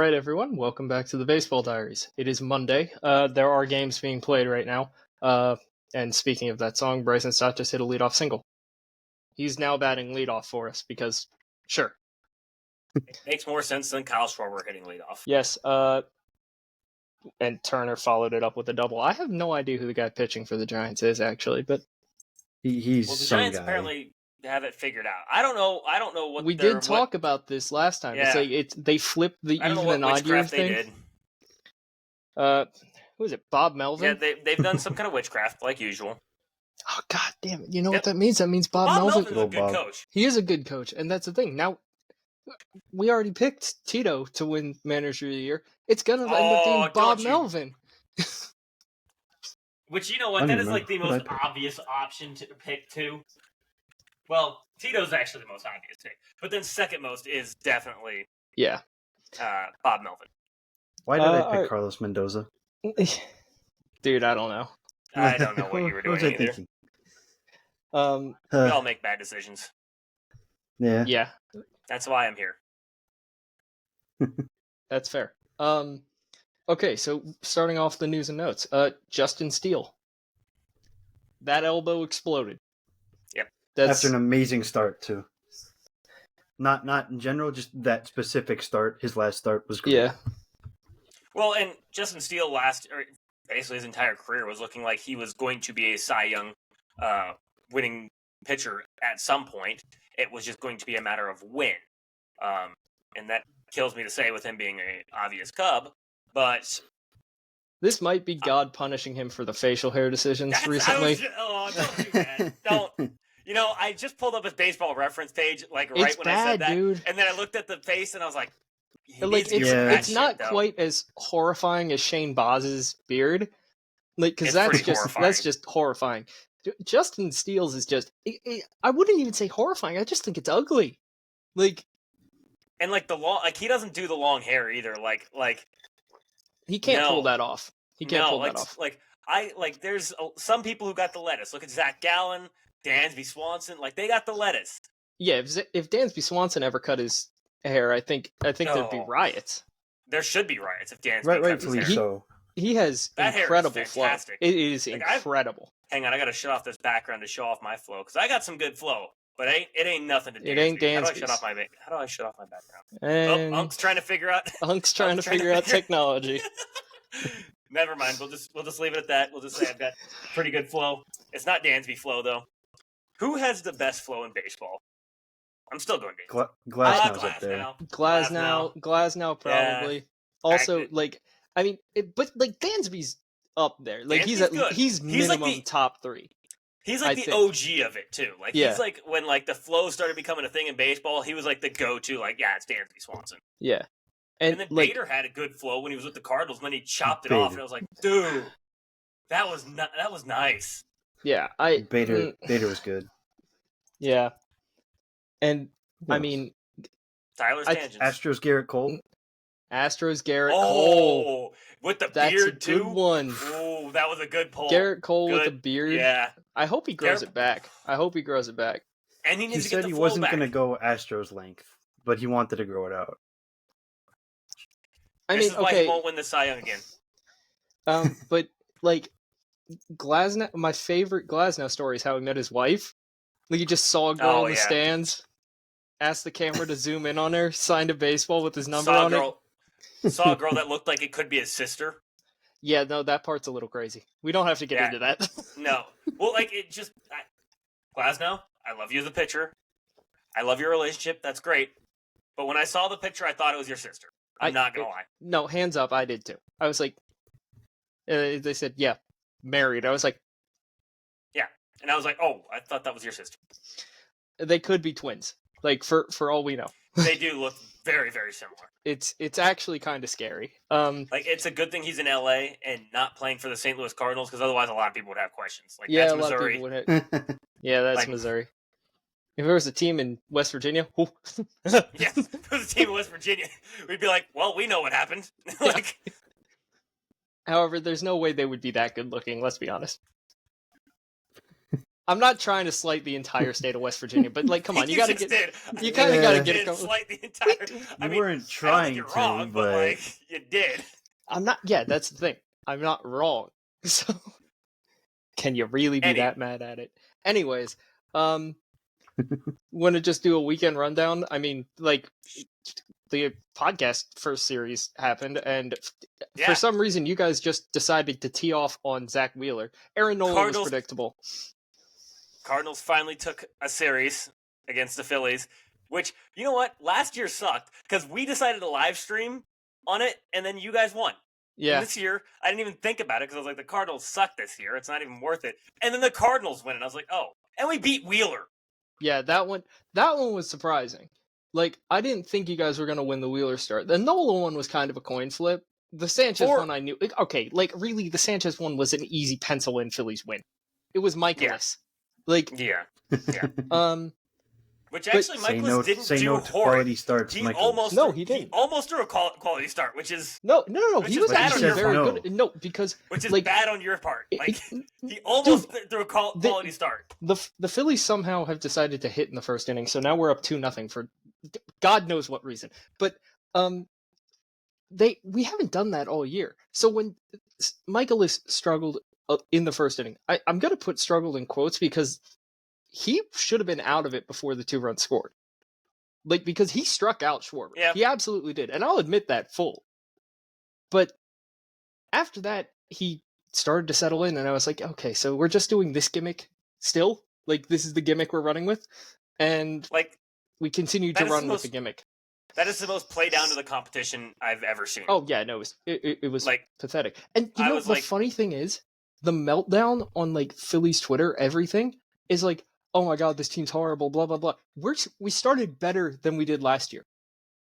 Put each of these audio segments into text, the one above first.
right, everyone. Welcome back to the Baseball Diaries. It is Monday. There are games being played right now. And speaking of that song, Bryson Stott just hit a leadoff single. He's now batting leadoff for us because, sure. It makes more sense than Kyle Schwarber hitting leadoff. Yes. And Turner followed it up with a double. I have no idea who the guy pitching for the Giants is actually, but he's the some Giants guy. apparently have it figured out. I don't know what we did talk about this last time. Yeah. It's like they flipped the I don't even know and what odd year witchcraft they thing. did. Who is it? Bob Melvin? Yeah, they've done some kind of witchcraft like usual. Oh, god damn it. You know what that means? That means Bob Melvin's Melvin. a good coach. He is a good coach, and that's the thing. Now, we already picked Tito to win Manager of the Year. It's going to end up being Bob Melvin. Which, you know what, that is like the most obvious option to pick, too. Well, Tito's actually the most obvious pick. But then second most is definitely Bob Melvin. Why did I pick Carlos Mendoza? Dude, I don't know. I don't know what you were doing either. We all make bad decisions. Yeah. Yeah. That's why I'm here. That's fair. Okay, so starting off the news and notes. Justin Steele. That elbow exploded. Yep. After an amazing start, too. Not in general, just that specific start. His last start was great. Yeah. Well, and Justin Steele basically his entire career was looking like he was going to be a Cy Young winning pitcher at some point. It was just going to be a matter of when. And that kills me to say with him being an obvious Cub, but... This might be God punishing him for the facial hair decisions recently. Don't do that. Don't. You know, I just pulled up his baseball reference page, I said that, dude. And then I looked at the face and I was like, it's not quite as horrifying as Shane Boz's beard, because that's just horrifying. Justin Steele's is just, I wouldn't even say horrifying. I just think it's ugly. And the long, he doesn't do the long hair either. He can't pull that off. He can't pull that off. There's some people who got the lettuce. Look at Zach Gallen, Dansby Swanson. They got the lettuce. Yeah, if Dansby Swanson ever cut his hair, I think there'd be riots. There should be riots if Dansby cut his hair. So. He has that incredible flow. It is incredible. Hang on, I got to shut off this background to show off my flow because I got some good flow, but it ain't nothing to Dansby. It ain't Dansby's. How do I shut off my background? And Unk's trying to figure out. Unk's trying to figure out technology. Never mind. We'll just leave it at that. We'll just say I've got pretty good flow. It's not Dansby flow though. Who has the best flow in baseball? I'm still going Dansby. Glasnow's up there. Glasnow probably. Yeah. Also, but Dansby's up there. He's minimum top 3. He's the OG of it too. He's when the flow started becoming a thing in baseball, he was the go-to. It's Dansby Swanson. Yeah. And then Bader had a good flow when he was with the Cardinals, and then he chopped it off, and I was like, dude, that was nice. Yeah, Bader was good. Yeah. And I mean, Tyler's tangents. Astros Garrett Cole. Cole with the beard too. Good one. Oh, that was a good pull. Garrett Cole with the beard. Yeah. I hope he grows it back. And he needs to get the said he flow wasn't back. going to go Astros length, but he wanted to grow it out. This is why he won't win the Cy Young again. But Glasnow, my favorite Glasnow story is how he met his wife. You just saw a girl in the stands, asked the camera to zoom in on her, signed a baseball with his number on it. Saw a girl that looked like it could be his sister. Yeah, no, that part's a little crazy. We don't have to get into that. No. Well, Glasnow, I love you as a pitcher. I love your relationship. That's great. But when I saw the picture, I thought it was your sister. I'm not going to lie. No, hands up, I did too. I was like, they said, yeah, married. I was like, yeah. And I was like, oh, I thought that was your sister. They could be twins. For all we know. They do look very, very similar. It's actually kind of scary. It's a good thing he's in LA and not playing for the St. Louis Cardinals, because otherwise a lot of people would have questions. Yeah, that's a lot Missouri. of people would have. Yeah, that's Missouri. If there was a team in West Virginia, yeah, if there was a team in West Virginia, we'd be like, well, we know what happened. However, there's no way they would be that good looking, let's be honest. I'm not trying to slight the entire state of West Virginia, but like, come on, you gotta get. You kind of Yeah. gotta get a Slight the entire. You weren't trying you're wrong, but like you did. I'm not. Yeah, that's the thing. I'm not wrong. So, can you really be that mad at it? Anyways, want to just do a weekend rundown? I mean, like, the podcast first series happened, and for some reason, you guys just decided to tee off on Zach Wheeler. Aaron Nola was predictable. Cardinals finally took a series against the Phillies, which, you know what? Last year sucked because we decided to live stream on it, and then you guys won. Yeah. And this year, I didn't even think about it because I was like, the Cardinals suck this year. It's not even worth it. And then the Cardinals win, and I was like, oh, and we beat Wheeler. Yeah, that one was surprising. Like, I didn't think you guys were going to win the Wheeler start. The Nola one was kind of a coin flip. The Sanchez one I knew. Okay, like, really, the Sanchez one was an easy pencil-in Phillies win. It was Michaelis. Like, which actually Michaelis didn't do quality starts. He didn't. He almost threw a quality start, which is no. He was actually very good. No, because which is like, bad on your part. Like he almost threw a quality start. The Phillies somehow have decided to hit in the first inning, so now we're up 2-0 for God knows what reason. But we haven't done that all year. So when Michaelis struggled in the first inning, I'm going to put struggled in quotes because he should have been out of it before the 2 runs scored. Like, because he struck out Schwarber. Yeah. He absolutely did. And I'll admit that full. But after that, he started to settle in, and I was like, okay, so we're just doing this gimmick still? Like, this is the gimmick we're running with? And like we continued to run with the gimmick. That is the most play down to the competition I've ever seen. Oh, yeah, no, it was like pathetic. And you know, the funny thing is, the meltdown on, like, Phillies Twitter, everything, is like, oh my God, this team's horrible, blah, blah, blah. We started better than we did last year.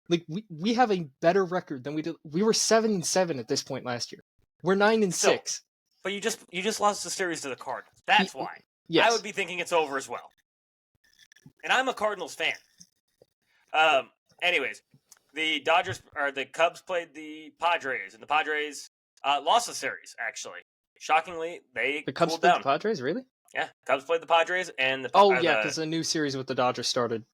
Like, we have a better record than we did. We were 7-7 at this point last year. We're 9-6. But you just lost the series to the Cardinals. That's why. Yes. I would be thinking it's over as well. And I'm a Cardinals fan. Anyways, the Cubs played the Padres, and the Padres lost the series, actually. Shockingly, the Cubs played the Padres, really? Yeah, Cubs played the Padres, and because the new series with the Dodgers started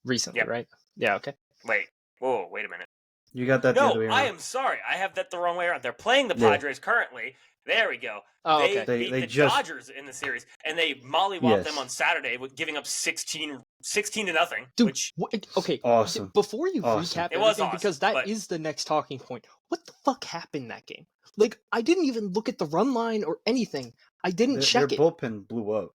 recently, right? Yeah, okay. Wait a minute. You got that the other way around. I am sorry. I have that the wrong way around. They're playing the Padres currently. There we go. Oh, okay. They beat the Dodgers in the series, and they mollywopped them on Saturday with giving up 16-0. Dude, which okay, awesome. Before you recap everything, because that is the next talking point. What the fuck happened that game? Like, I didn't even look at the run line or anything. I didn't check it. Their bullpen blew up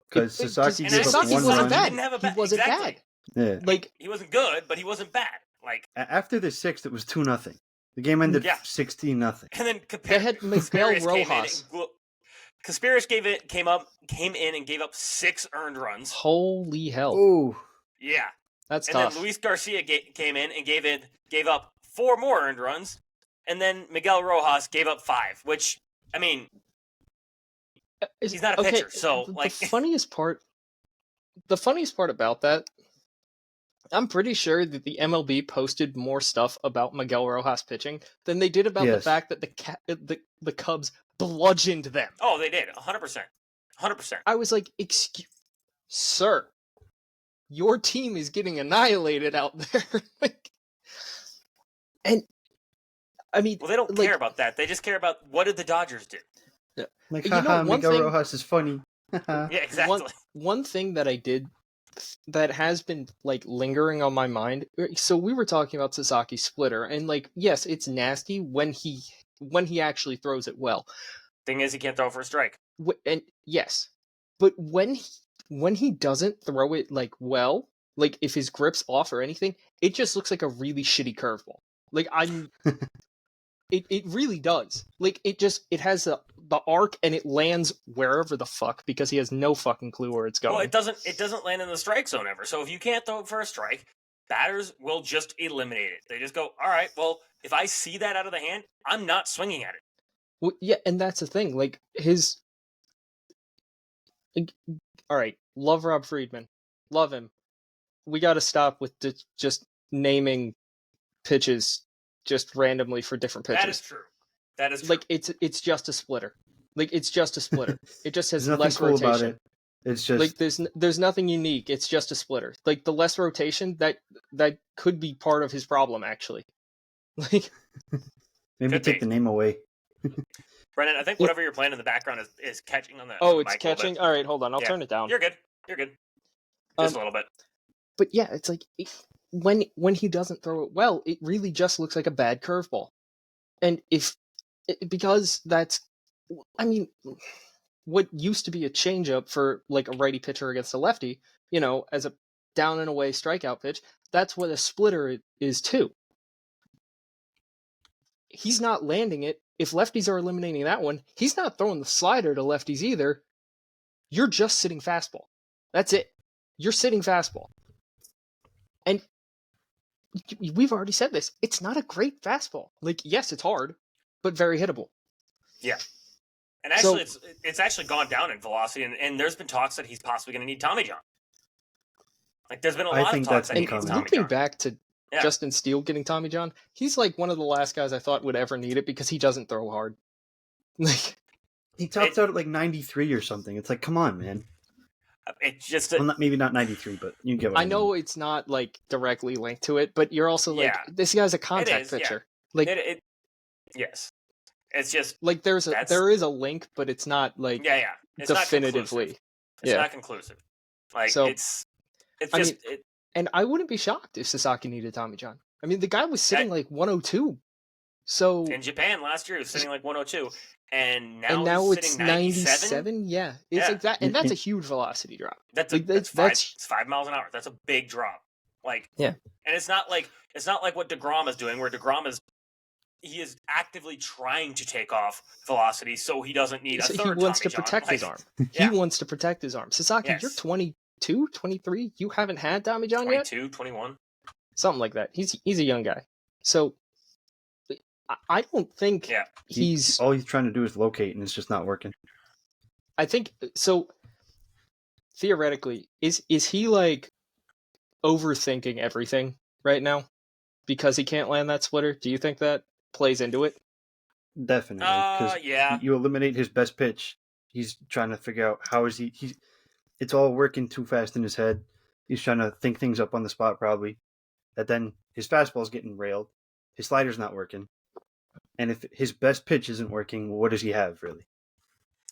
because Sasaki gave up Sasaki one wasn't run. bad. He wasn't bad. Yeah. Like, he wasn't good, but he wasn't bad. Like, after the 6th, it was 2-0. The game ended 16-0. And then they had Miguel Rojas. Conspiracy came in and gave up 6 earned runs. Holy hell! Ooh, yeah, that's tough. And then Luis Garcia came in and gave up 4 more earned runs, and then Miguel Rojas gave up 5. Which, I mean, he's not a pitcher, so like the funniest part about that, I'm pretty sure that the MLB posted more stuff about Miguel Rojas pitching than they did about the fact that the Cubs bludgeoned them. Oh, they did, 100%. I was like, excuse, sir, your team is getting annihilated out there. Like, and I mean, well, they don't care about that. They just care about what did the Dodgers do. Yeah. Like, Miguel Rojas is funny. Yeah, exactly. One thing that I did that has been like lingering on my mind. So we were talking about Sasaki's splitter, and like, yes, it's nasty when he actually throws it well. Thing is, he can't throw for a strike. And yes, but when he doesn't throw it like well, like if his grip's off or anything, it just looks like a really shitty curveball. Like it really does. Like it has the arc and it lands wherever the fuck because he has no fucking clue where it's going. Well, it doesn't land in the strike zone ever. So if you can't throw it for a strike, batters will just eliminate it. They just go, all right, well, if I see that out of the hand, I'm not swinging at it. Well, yeah, and that's the thing. Like all right, love Rob Friedman, love him. We got to stop with just naming pitches just randomly for different pitches. That is true. Like it's just a splitter. Like it's just a splitter. It just has There's less cool rotation. about it. It's just like there's nothing unique. It's just a splitter. Like the less rotation, that could be part of his problem actually. Like maybe take the name away. Brennan, I think whatever you're playing in the background is catching on the. Oh, on the it's mic a little catching. bit. All right, hold on. I'll turn it down. You're good. Just a little bit. But yeah, it's like when he doesn't throw it well, it really just looks like a bad curveball. And because that's, I mean, what used to be a changeup for like a righty pitcher against a lefty, as a down and away strikeout pitch, that's what a splitter is too. He's not landing it. If lefties are eliminating that one, he's not throwing the slider to lefties either. You're just sitting fastball. That's it. You're sitting fastball. And we've already said this. It's not a great fastball. Like, yes, it's hard, but very hittable. Yeah. And actually, it's actually gone down in velocity, and there's been talks that he's possibly going to need Tommy John. Like, there's been a lot of talks that he needs Tommy John. Looking back to Justin Steele getting Tommy John, he's like one of the last guys I thought would ever need it because he doesn't throw hard. Like, he tops out at like 93 or something. It's like, come on, man. It's just maybe not 93, but you get what I mean. know it's not like directly linked to it, but you're also like, this guy's a contact pitcher. Yeah. Like, yes, it's just like there is a link, but it's not like it's definitively. It's not conclusive. Like so, it's just. And I wouldn't be shocked if Sasaki needed Tommy John. I mean, the guy was sitting like 102. So in Japan last year, he was sitting like 102. And now he's it's sitting 97. Yeah, it's like that, and that's a huge velocity drop. That's 5 miles an hour. That's a big drop. Like, and it's not like what DeGrom is doing, where DeGrom he is actively trying to take off velocity, so he doesn't need a third. He wants to protect his arm. He wants to protect his arm. Sasaki, you're 22, 23. You haven't had Tommy John 22, yet. 21, something like that. He's a young guy, so. I don't think he's... All he's trying to do is locate, and it's just not working. I think... So, theoretically, is he, like, overthinking everything right now? Because he can't land that splitter? Do you think that plays into it? Definitely. Because you eliminate his best pitch. He's trying to figure out how is he... It's all working too fast in his head. He's trying to think things up on the spot, probably. And then his fastball's getting railed. His slider's not working. And if his best pitch isn't working, what does he have really?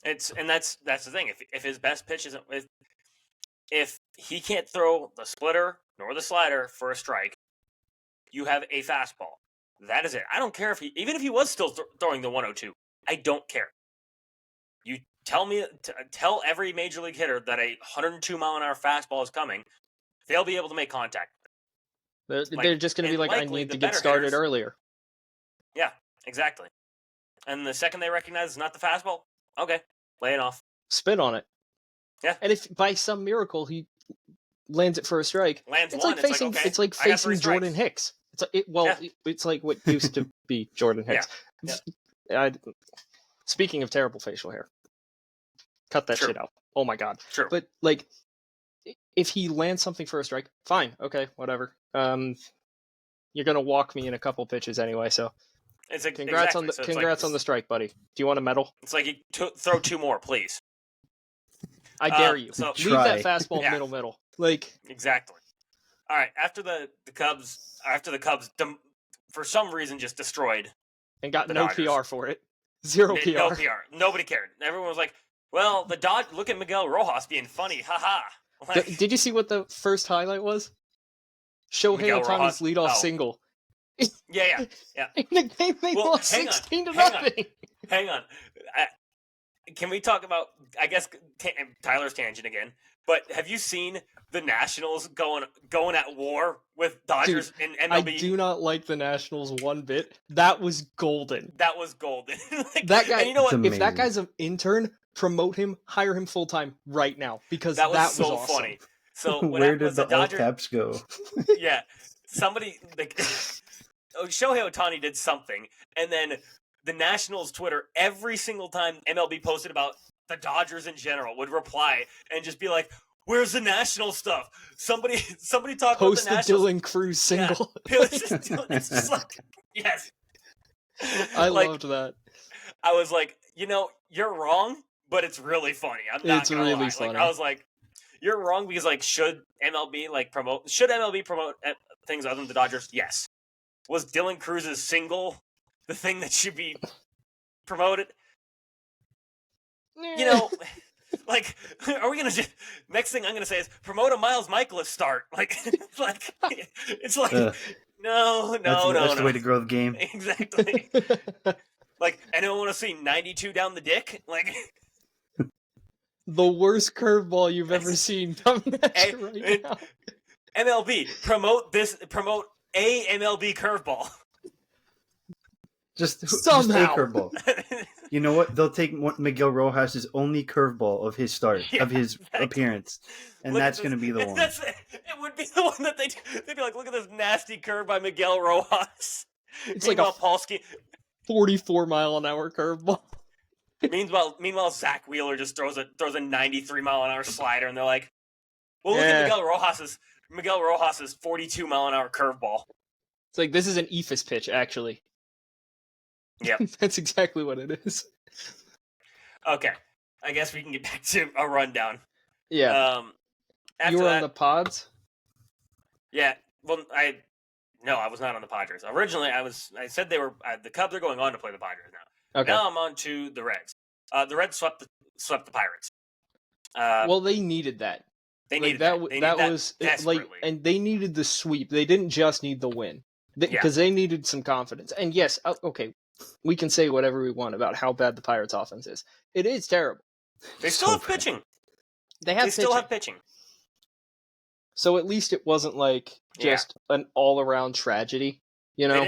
That's the thing. If his best pitch isn't, if he can't throw the splitter nor the slider for a strike, you have a fastball. That is it. I don't care even if he was still throwing the 102. I don't care. You tell every major league hitter that a 102 mile an hour fastball is coming. They'll be able to make contact. They're just going to be like, I need to get started earlier. Yeah. Exactly. And the second they recognize it's not the fastball, okay, lay it off. Spin on it. Yeah. And if by some miracle he lands it for a strike, it's like facing Jordan Hicks. It's like what used to be Jordan Hicks. Speaking of terrible facial hair, cut that shit out. Oh my god. True. But like, if he lands something for a strike, fine, okay, whatever. You're gonna walk me in a couple pitches anyway, so. Congrats on the strike, buddy. Do you want a medal? It's like you throw 2 more, please. I dare you. Leave that fastball middle. Like exactly. All right. After the Cubs, for some reason, just destroyed and got no Dodgers. PR for it. Zero PR. No PR. Nobody cared. Everyone was like, "Well, look at Miguel Rojas being funny, haha." Like, did you see what the first highlight was? Shohei Ohtani's leadoff single. Yeah. In the game they lost 16-0. Hang on. Can we talk about, I guess, Tyler's tangent again, but have you seen the Nationals going at war with Dodgers in MLB? I do not like the Nationals one bit. That was golden. That guy, and you know what? If that guy's an intern, promote him, hire him full-time right now, because that was so awesome. Funny. So where did the all caps go? Yeah. Somebody... Shohei Ohtani did something, and then the Nationals Twitter, every single time MLB posted about the Dodgers in general, would reply and just be like, "Where's the National stuff? Somebody talk Post about the Nationals." Dylan Cruz single. Yeah. It's just like, yes. I loved that. I was like, you're wrong, but it's really funny. I'm not gonna lie. Funny. Like, I was like, you're wrong because like should MLB promote things other than the Dodgers? Yes. Was Dylan Cruz's single the thing that should be promoted? You know, like, are we gonna just next thing I'm gonna say is promote a Miles Michaelis start? Like, it's like no. That's the way to grow the game. Exactly. Like, I don't want to see 92 down the dick. Like, the worst curveball you've ever seen come at you right now. MLB, promote a MLB curveball. Somehow. Just a curveball. You know what? They'll take Miguel Rojas' only curveball of his start, of his appearance, and that's going to be the one. It would be the one that they'd be like, look at this nasty curve by Miguel Rojas. It's like a 44-mile-an-hour curveball. Meanwhile, Zach Wheeler just throws a 93-mile-an-hour slider, and they're like, well, look at Miguel Rojas' 42-mile-an-hour curveball. It's like, this is an ephus pitch, actually. Yep. That's exactly what it is. Okay. I guess we can get back to a rundown. Yeah. You were on the Pods? Yeah. Well, I was not on the Padres. Originally, I said they were the Cubs are going on to play the Padres now. Okay. Now I'm on to the Reds. The Reds swept the Pirates. Well, they needed that. They needed that. And they needed the sweep. They didn't just need the win because they needed some confidence. And yes, okay, we can say whatever we want about how bad the Pirates' offense is. It is terrible. They still have pitching. They still have pitching. So at least it wasn't like just an all-around tragedy, you know?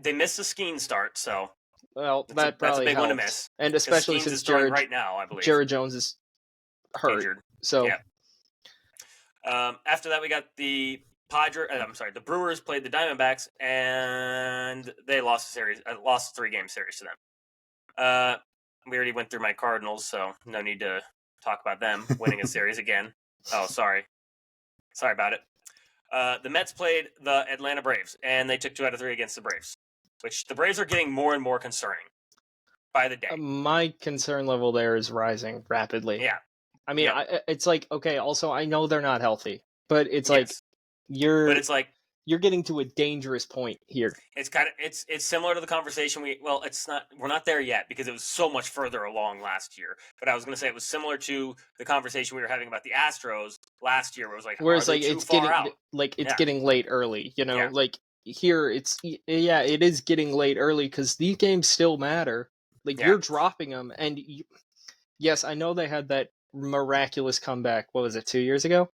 They missed the Skeen start, so... Well, that probably that's a big helps. one to miss. And especially since Jared right now, I believe. Jared Jones is hurt. Injured. So after that, we got the the Brewers played the Diamondbacks, and they lost the series. Lost a 3-game series to them. We already went through my Cardinals, so no need to talk about them winning a series again. Oh, sorry about it. The Mets played the Atlanta Braves, and they took 2 out of 3 against the Braves, which the Braves are getting more and more concerning by the day. My concern level there is rising rapidly. Yeah. I mean, it's like, okay, also, I know they're not healthy, but it's like, you're getting to a dangerous point here. It's it's similar to the conversation we're not there yet because it was so much further along last year. But I was going to say it was similar to the conversation we were having about the Astros last year, where it was like, it's getting late early, you know, like here it is getting late early because these games still matter. Like you're dropping them, and yes, I know they had that miraculous comeback. What was it, 2 years ago?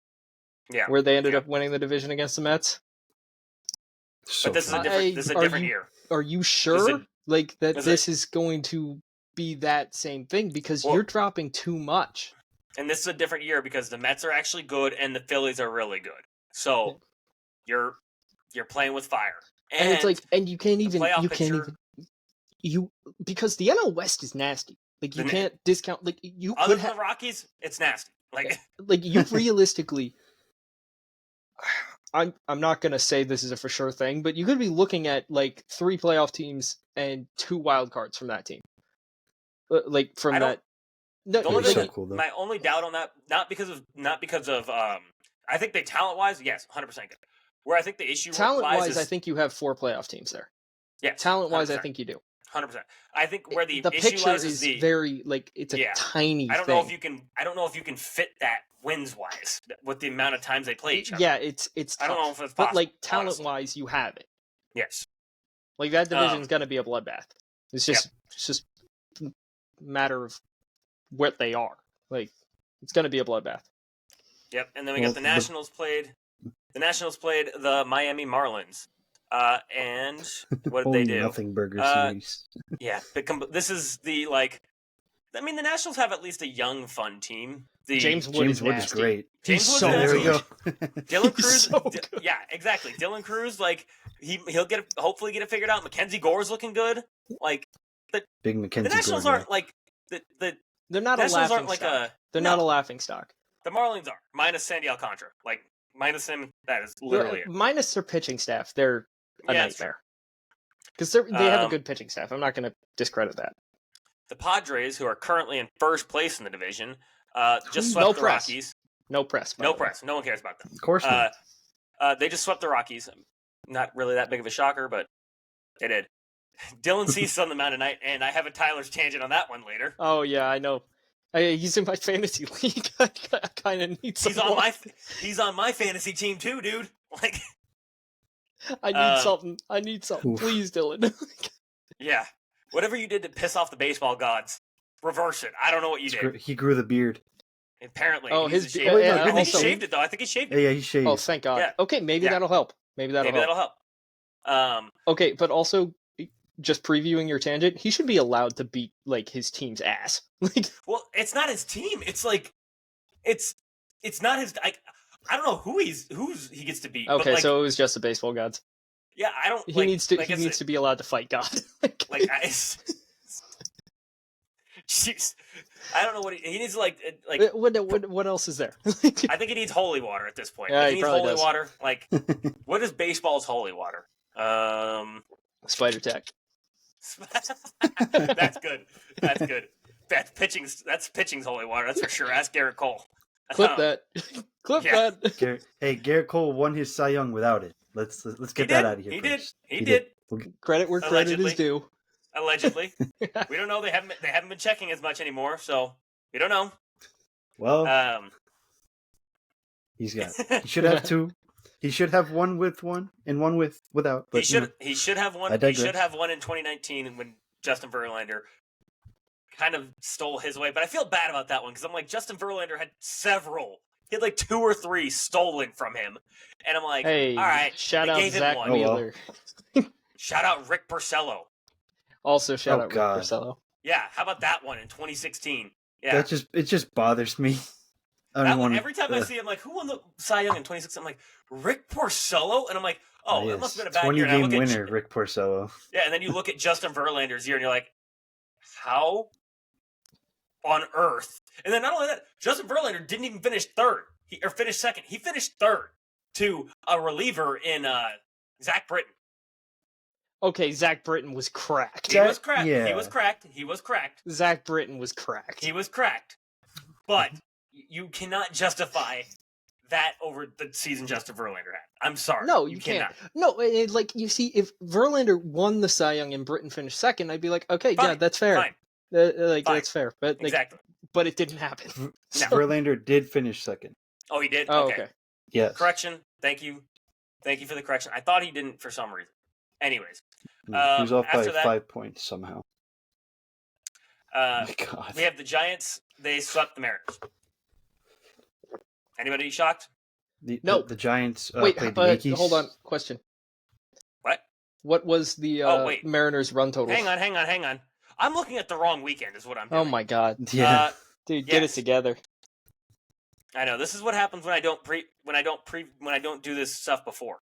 Yeah, where they ended up winning the division against the Mets. But this is a different year. Are you sure this is going to be that same thing? Because you're dropping too much. And this is a different year because the Mets are actually good and the Phillies are really good. So you're playing with fire. And it's like, and you can't even because the NL West is nasty. Like you can't discount other than the Rockies, it's nasty. Like you realistically, I'm not gonna say this is a for sure thing, but you could be looking at like 3 playoff teams and 2 wild cards from that team. Like from that. My only doubt on that, not because of I think they talent wise, yes, 100% good. Where I think the issue talent wise, I think you have 4 playoff teams there. Yeah, talent wise, I think you do. 100%. I think where the issue picture lies is very it's a tiny. I don't know if you can fit that wins wise with the amount of times they play each other. Yeah, it's. Tough. I don't know if it's possible. But like talent wise, you have it. Yes. Like that division's gonna be a bloodbath. It's just a matter of what they are. Like it's gonna be a bloodbath. Yep, and then we got the Nationals played. The Nationals played the Miami Marlins. And what did they do? Nothing burger series. Yeah, this is the I mean, the Nationals have at least a young, fun team. James Wood is great. James Wood there we go. Dylan Cruz, yeah, exactly. Dylan Cruz, he'll hopefully get it figured out. Mackenzie Gore's looking good. Big Mackenzie. The Nationals Gore, aren't they're not a laughing stock. They're not a laughing stock. The Marlins are minus Sandy Alcantara. Minus him, that is literally it. Minus their pitching staff, they're a nightmare. Because they have a good pitching staff. I'm not going to discredit that. the Padres, who are currently in first place in the division, just swept the Rockies. No press. No press. No one cares about them. Of course not. They just swept the Rockies. Not really that big of a shocker, but they did. Dylan Cease on the mound tonight, and I have a Tyler's tangent on that one later. Oh yeah, I know. He's in my fantasy league. I kind of need some. He's on my fantasy team too, dude. Like, I need something. I need something. Oof. Please, Dylan. Yeah, whatever you did to piss off the baseball gods, reverse it. I don't know what you did. He grew the beard. Apparently. Oh, I think he shaved it though. I think he shaved it. Yeah, he shaved. Oh, thank God. Yeah. Okay, maybe that'll help. Maybe that'll help. Okay, but also, just previewing your tangent, he should be allowed to beat like his team's ass. Well, it's not his team. It's like, it's not his. I don't know who he gets to beat. Okay, but, like, so it was just the baseball gods. Yeah, I don't. He needs to be allowed to fight God. Jeez, I don't know what he needs. Like what else is there? I think he needs holy water at this point. Yeah, he needs holy water. Like, what is baseball's holy water? Spider Tack. That's good. That's good. That's pitching's holy water. That's for sure. Ask Garrett Cole. Clip that. Clip that. Garrett Cole won his Cy Young without it. Let's get that out of here. He did. Credit where credit is due. Allegedly. We don't know. They haven't been checking as much anymore, so we don't know. Well, he should have two. He should have one with one and one without. But he should have one. He should have one in 2019 when Justin Verlander kind of stole his way. But I feel bad about that one because I'm like, Justin Verlander had several. He had like 2 or 3 stolen from him, and I'm like, hey, all right, shout out Zach Wheeler. Shout out Rick Porcello. Also shout out Rick Porcello. Yeah, how about that one in 2016? Yeah, it just bothers me. Every time I see him, like, who won the Cy Young in 2016? I'm like, Rick Porcello, and I'm like, oh, that must have been a bad year. 20-game winner, Rick Porcello. Yeah, and then you look at Justin Verlander's year, and you're like, how on earth? And then not only that, Justin Verlander didn't even finish third. Or finished second. He finished third to a reliever in Zach Britton. Okay, Zach Britton was cracked. He was cracked. Yeah. He was cracked. Zach Britton was cracked. He was cracked. But you cannot justify that over the season Justin Verlander had. I'm sorry. No, you cannot. No, like, you see, if Verlander won the Cy Young and Britton finished second, I'd be like, okay, yeah, that's fair. Fine. Fine. That's fair. But exactly. But it didn't happen. No. Verlander did finish second. Oh, he did? Oh, okay. Yes. Correction. Thank you for the correction. I thought he didn't for some reason. Anyways. He was off by 5 points somehow. Oh my God. We have the Giants. They swept the Mariners. Anybody shocked? No. The Giants played the Yankees. Hold on. Question. What? What was the Mariners run total? Hang on. I'm looking at the wrong weekend is what I'm doing. Oh my God. Yeah. Dude, get it together. I know. This is what happens when I don't do this stuff before.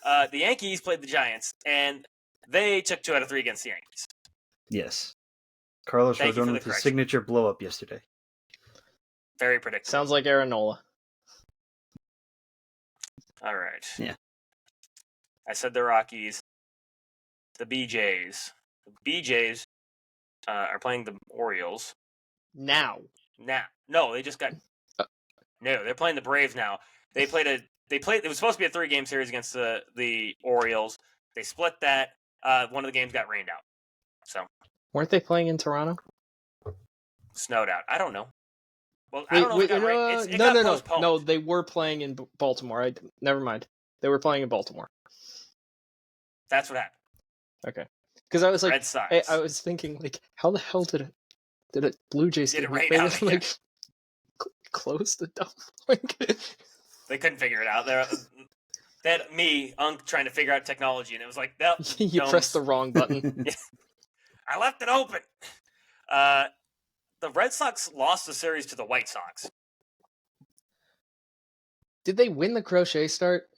The Yankees played the Giants, and they took 2 out of 3 against the Yankees. Yes. Carlos Rodon with his signature blow-up yesterday. Very predictable. Sounds like Aaron Nola. All right. Yeah. I said the Rockies. The BJs. The BJs are playing the Orioles. Now. No, they just got... No, they're playing the Braves now. It was supposed to be a 3-game series against the Orioles. They split that. One of the games got rained out. So weren't they playing in Toronto? Snowed out. I don't know. Well, I don't know if it got rained. It got postponed. No, they were playing in Baltimore. Never mind. They were playing in Baltimore. That's what happened. Okay. Because I was like, Red Sox. I was thinking, like, how the hell did it Blue Jays did it rain out? Like, close the door. They couldn't figure it out. They had me, Unk, trying to figure out technology, and it was like, nope. You pressed the wrong button. I left it open. The Red Sox lost the series to the White Sox. Did they win the crochet start?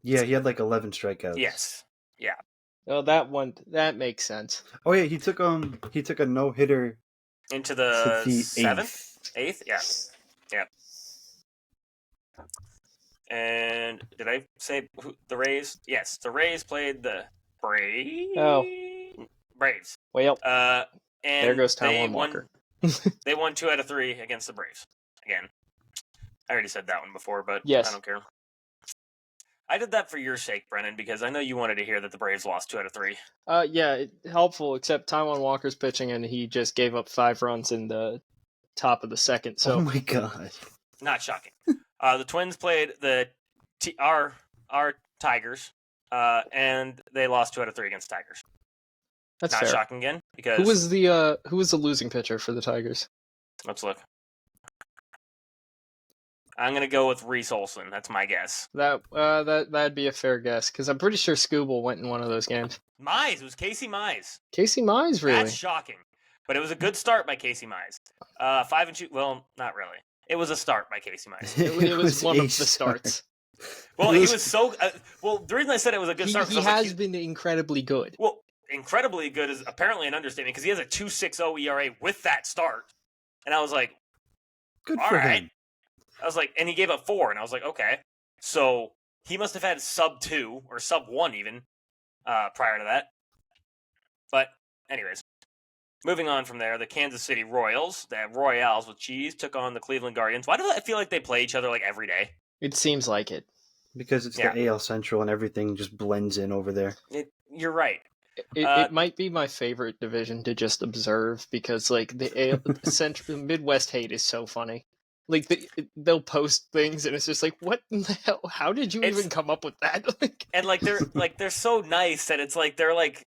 Yeah, he had like 11 strikeouts. Yes. Yeah. Oh, that makes sense. Oh yeah, he took a no-hitter into the 7th, 8th, yeah. And did I say the Rays? Yes, the Rays played the Braves. Oh. Braves. Well. And there goes Taijuan Walker. They won 2 out of 3 against the Braves. Again, I already said that one before, but yes. I don't care. I did that for your sake, Brennan, because I know you wanted to hear that the Braves lost 2 out of 3. Yeah, helpful, except Taijuan Walker's pitching, and he just gave up 5 runs in the top of the second. So, oh my god. Not shocking. The Twins played our Tigers, and they lost 2 out of 3 against Tigers. That's not fair. Shocking again, because who was the losing pitcher for the Tigers? Let's look. I'm gonna go with Reese Olson. That's my guess. That'd be a fair guess, because I'm pretty sure Scooble went in one of those games. Mize. It was Casey Mize. Casey Mize, really? That's shocking. But it was a good start by Casey Mize. 5-2. Well, not really. It was a start by Casey Mize. It was one of the starts. Well, he was so. The reason I said it was a good start. He has been incredibly good. Well, incredibly good is apparently an understatement, because he has a 2.60 ERA with that start, and I was like, good for him. I was like, and he gave up 4, and I was like, okay, so he must have had sub 2 or sub 1 even prior to that. But anyways, moving on from there, the Kansas City Royals, the Royals with cheese, took on the Cleveland Guardians. Why do I feel like they play each other like every day? It seems like it. Because it's the AL Central and everything just blends in over there. You're right. It might be my favorite division to just observe, because like the AL Central Midwest hate is so funny. Like they'll post things and it's just like, what in the hell? How did you even come up with that? And they're so nice that it's like they're like.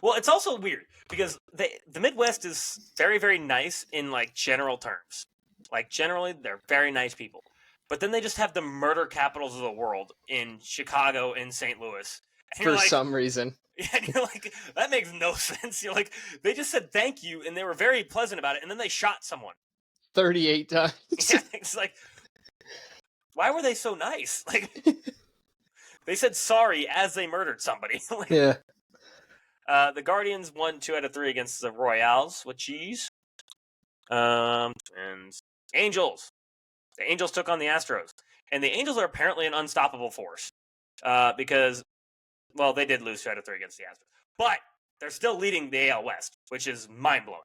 Well, it's also weird because the Midwest is very, very nice in like general terms. Like generally, they're very nice people, but then they just have the murder capitals of the world in Chicago and St. Louis. And for some reason. Yeah, and you're like, that makes no sense. You're like, they just said thank you and they were very pleasant about it, and then they shot someone 38 times. Yeah, it's like, why were they so nice? Like, they said sorry as they murdered somebody. Like, yeah. The Guardians won 2 out of 3 against the Royals with cheese. And Angels. The Angels took on the Astros. And the Angels are apparently an unstoppable force. Because, well, they did lose 2 out of 3 against the Astros. But they're still leading the AL West, which is mind-blowing.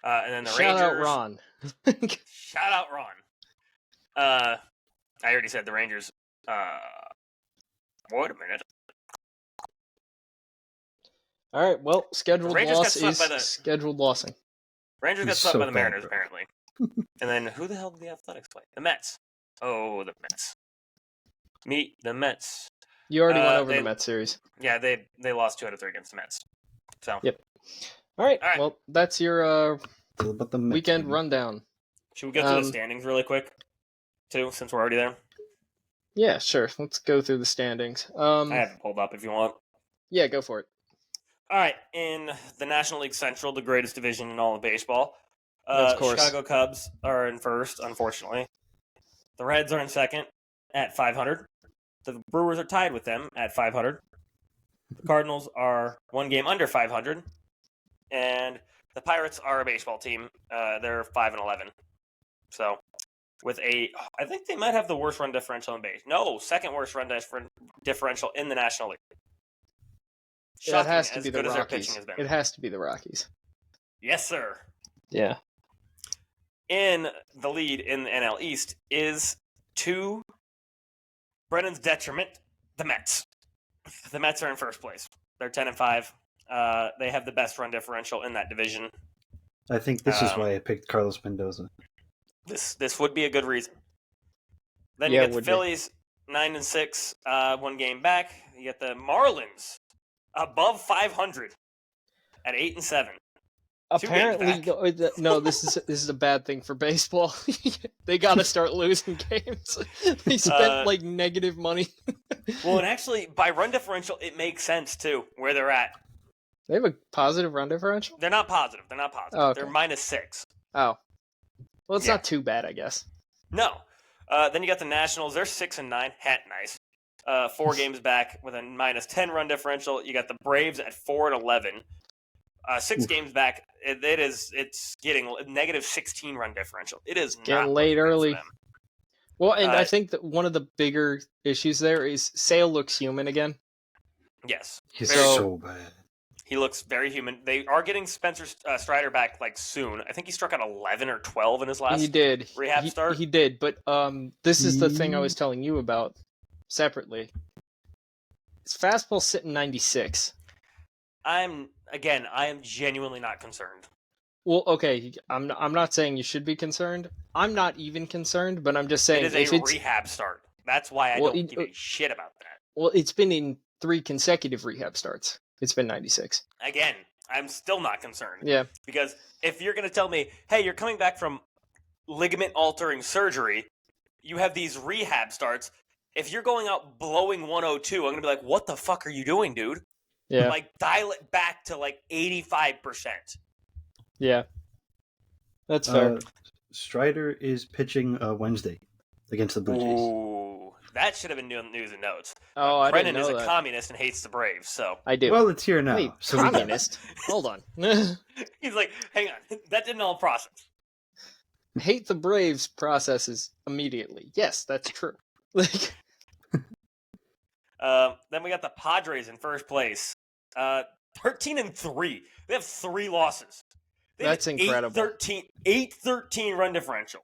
And then the Rangers. Shout out Ron. Shout out Ron. I already said the Rangers. Wait a minute. All right, well, scheduled loss is scheduled lossing. Rangers got swept by the Mariners, apparently. And then who the hell did the Athletics play? The Mets. Oh, the Mets. Meet the Mets. You already went over the Mets series. Yeah, they lost 2 out of 3 against the Mets. So. Yep. All right. Well, that's your weekend rundown. Should we go through the standings really quick, too, since we're already there? Yeah, sure. Let's go through the standings. I have it pulled up if you want. Yeah, go for it. All right. In the National League Central, the greatest division in all of baseball, of course. Chicago Cubs are in first, unfortunately. The Reds are in second at 500. The Brewers are tied with them at 500. The Cardinals are 1 game under 500. And the Pirates are a baseball team. They're 5-11. So, I think they might have the worst run differential in base. No, second worst run differential in the National League. It has to be the Rockies. It has to be the Rockies. Yes, sir. Yeah. In the lead in the NL East is, to Brennan's detriment, the Mets. The Mets are in first place. They're 10-5. They have the best run differential in that division. I think this is why I picked Carlos Mendoza. This would be a good reason. Then you get the Phillies, 9-6, 1 game back. You get the Marlins, above 500 at 8-7. Apparently, no. This is a bad thing for baseball. They got to start losing games. They spent like negative money. Well, and actually, by run differential, it makes sense too where they're at. They have a positive run differential? They're not positive. Oh, okay. They're -6. Oh, well, it's not too bad, I guess. No. Then you got the Nationals. They're 6-9. Nice. 4 games back with a -10 run differential. You got the Braves at 4-11. 6 games back. It's getting -16 run differential. It is getting late early. Well, and I think that one of the bigger issues there is Sale looks human again. Yes, he's so bad. He looks very human. They are getting Spencer Strider back like soon. I think he struck out 11 or 12 in his last rehab start. He did, but this is the thing I was telling you about separately. His fastball's sitting 96. I am genuinely not concerned. Well, okay, I'm not saying you should be concerned. I'm not even concerned, but I'm just saying it is a rehab start. That's why I don't give a shit about that. Well, it's been in 3 consecutive rehab starts. It's been 96. Again, I'm still not concerned. Yeah. Because if you're going to tell me, hey, you're coming back from ligament-altering surgery, you have these rehab starts. If you're going out blowing 102, I'm going to be like, what the fuck are you doing, dude? Yeah. Like, dial it back to, 85%. Yeah. That's fair. Strider is pitching Wednesday against the Blue Jays. Ooh, that should have been news and notes. Oh, I didn't know Brennan that. is a communist and hates the Braves, so... I do. Well, it's here now. Wait, so communist? Hold on. He's like, hang on, that didn't all process. Hate the Braves processes immediately. Yes, that's true. Then we got the Padres in first place. 13-3. They have 3 losses. That's incredible. 8-13 run differential.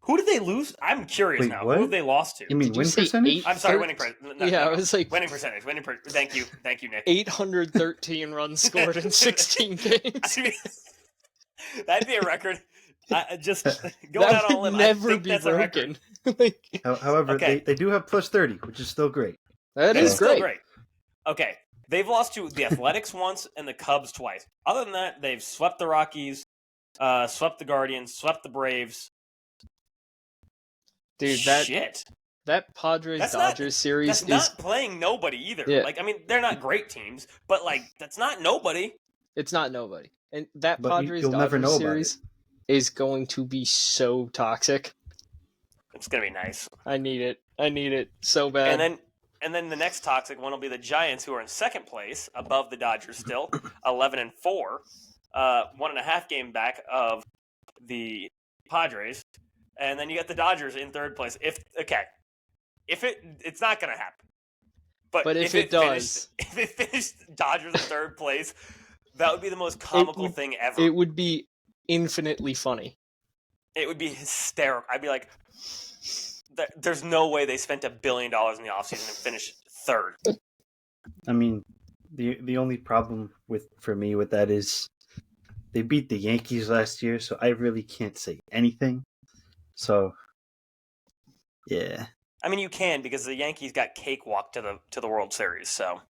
Who did they lose? I'm curious now. What? Who have they lost to? You mean win percentage? I'm sorry, winning percentage. I was like... Winning percentage. Thank you, Nick. 813 runs scored in 16 games. That'd be a record. Just going out on a limb. Never be broken. However, they do have plus 30, which is still great. That is still great. Okay, they've lost to the Athletics once and the Cubs twice. Other than that, they've swept the Rockies, swept the Guardians, swept the Braves. Dude, that Padres-Dodgers series that's not playing nobody either. Yeah. They're not great teams, but that's not nobody. It's not nobody. And that But Padres-Dodgers series is going to be so toxic. It's going to be nice. I need it so bad. And then the next toxic one will be the Giants, who are in second place, above the Dodgers still, 11-4, 1.5 game back of the Padres. And then you got the Dodgers in third place. It's not going to happen. But if it does, if it finished Dodgers in third place, that would be the most comical thing ever. It would be infinitely funny. It would be hysterical. I'd be like, there's no way they spent $1 billion in the offseason and finished third. I mean, the only problem for me with that is they beat the Yankees last year, so I really can't say anything. So, yeah. I mean, you can, because the Yankees got cakewalked to the World Series. So,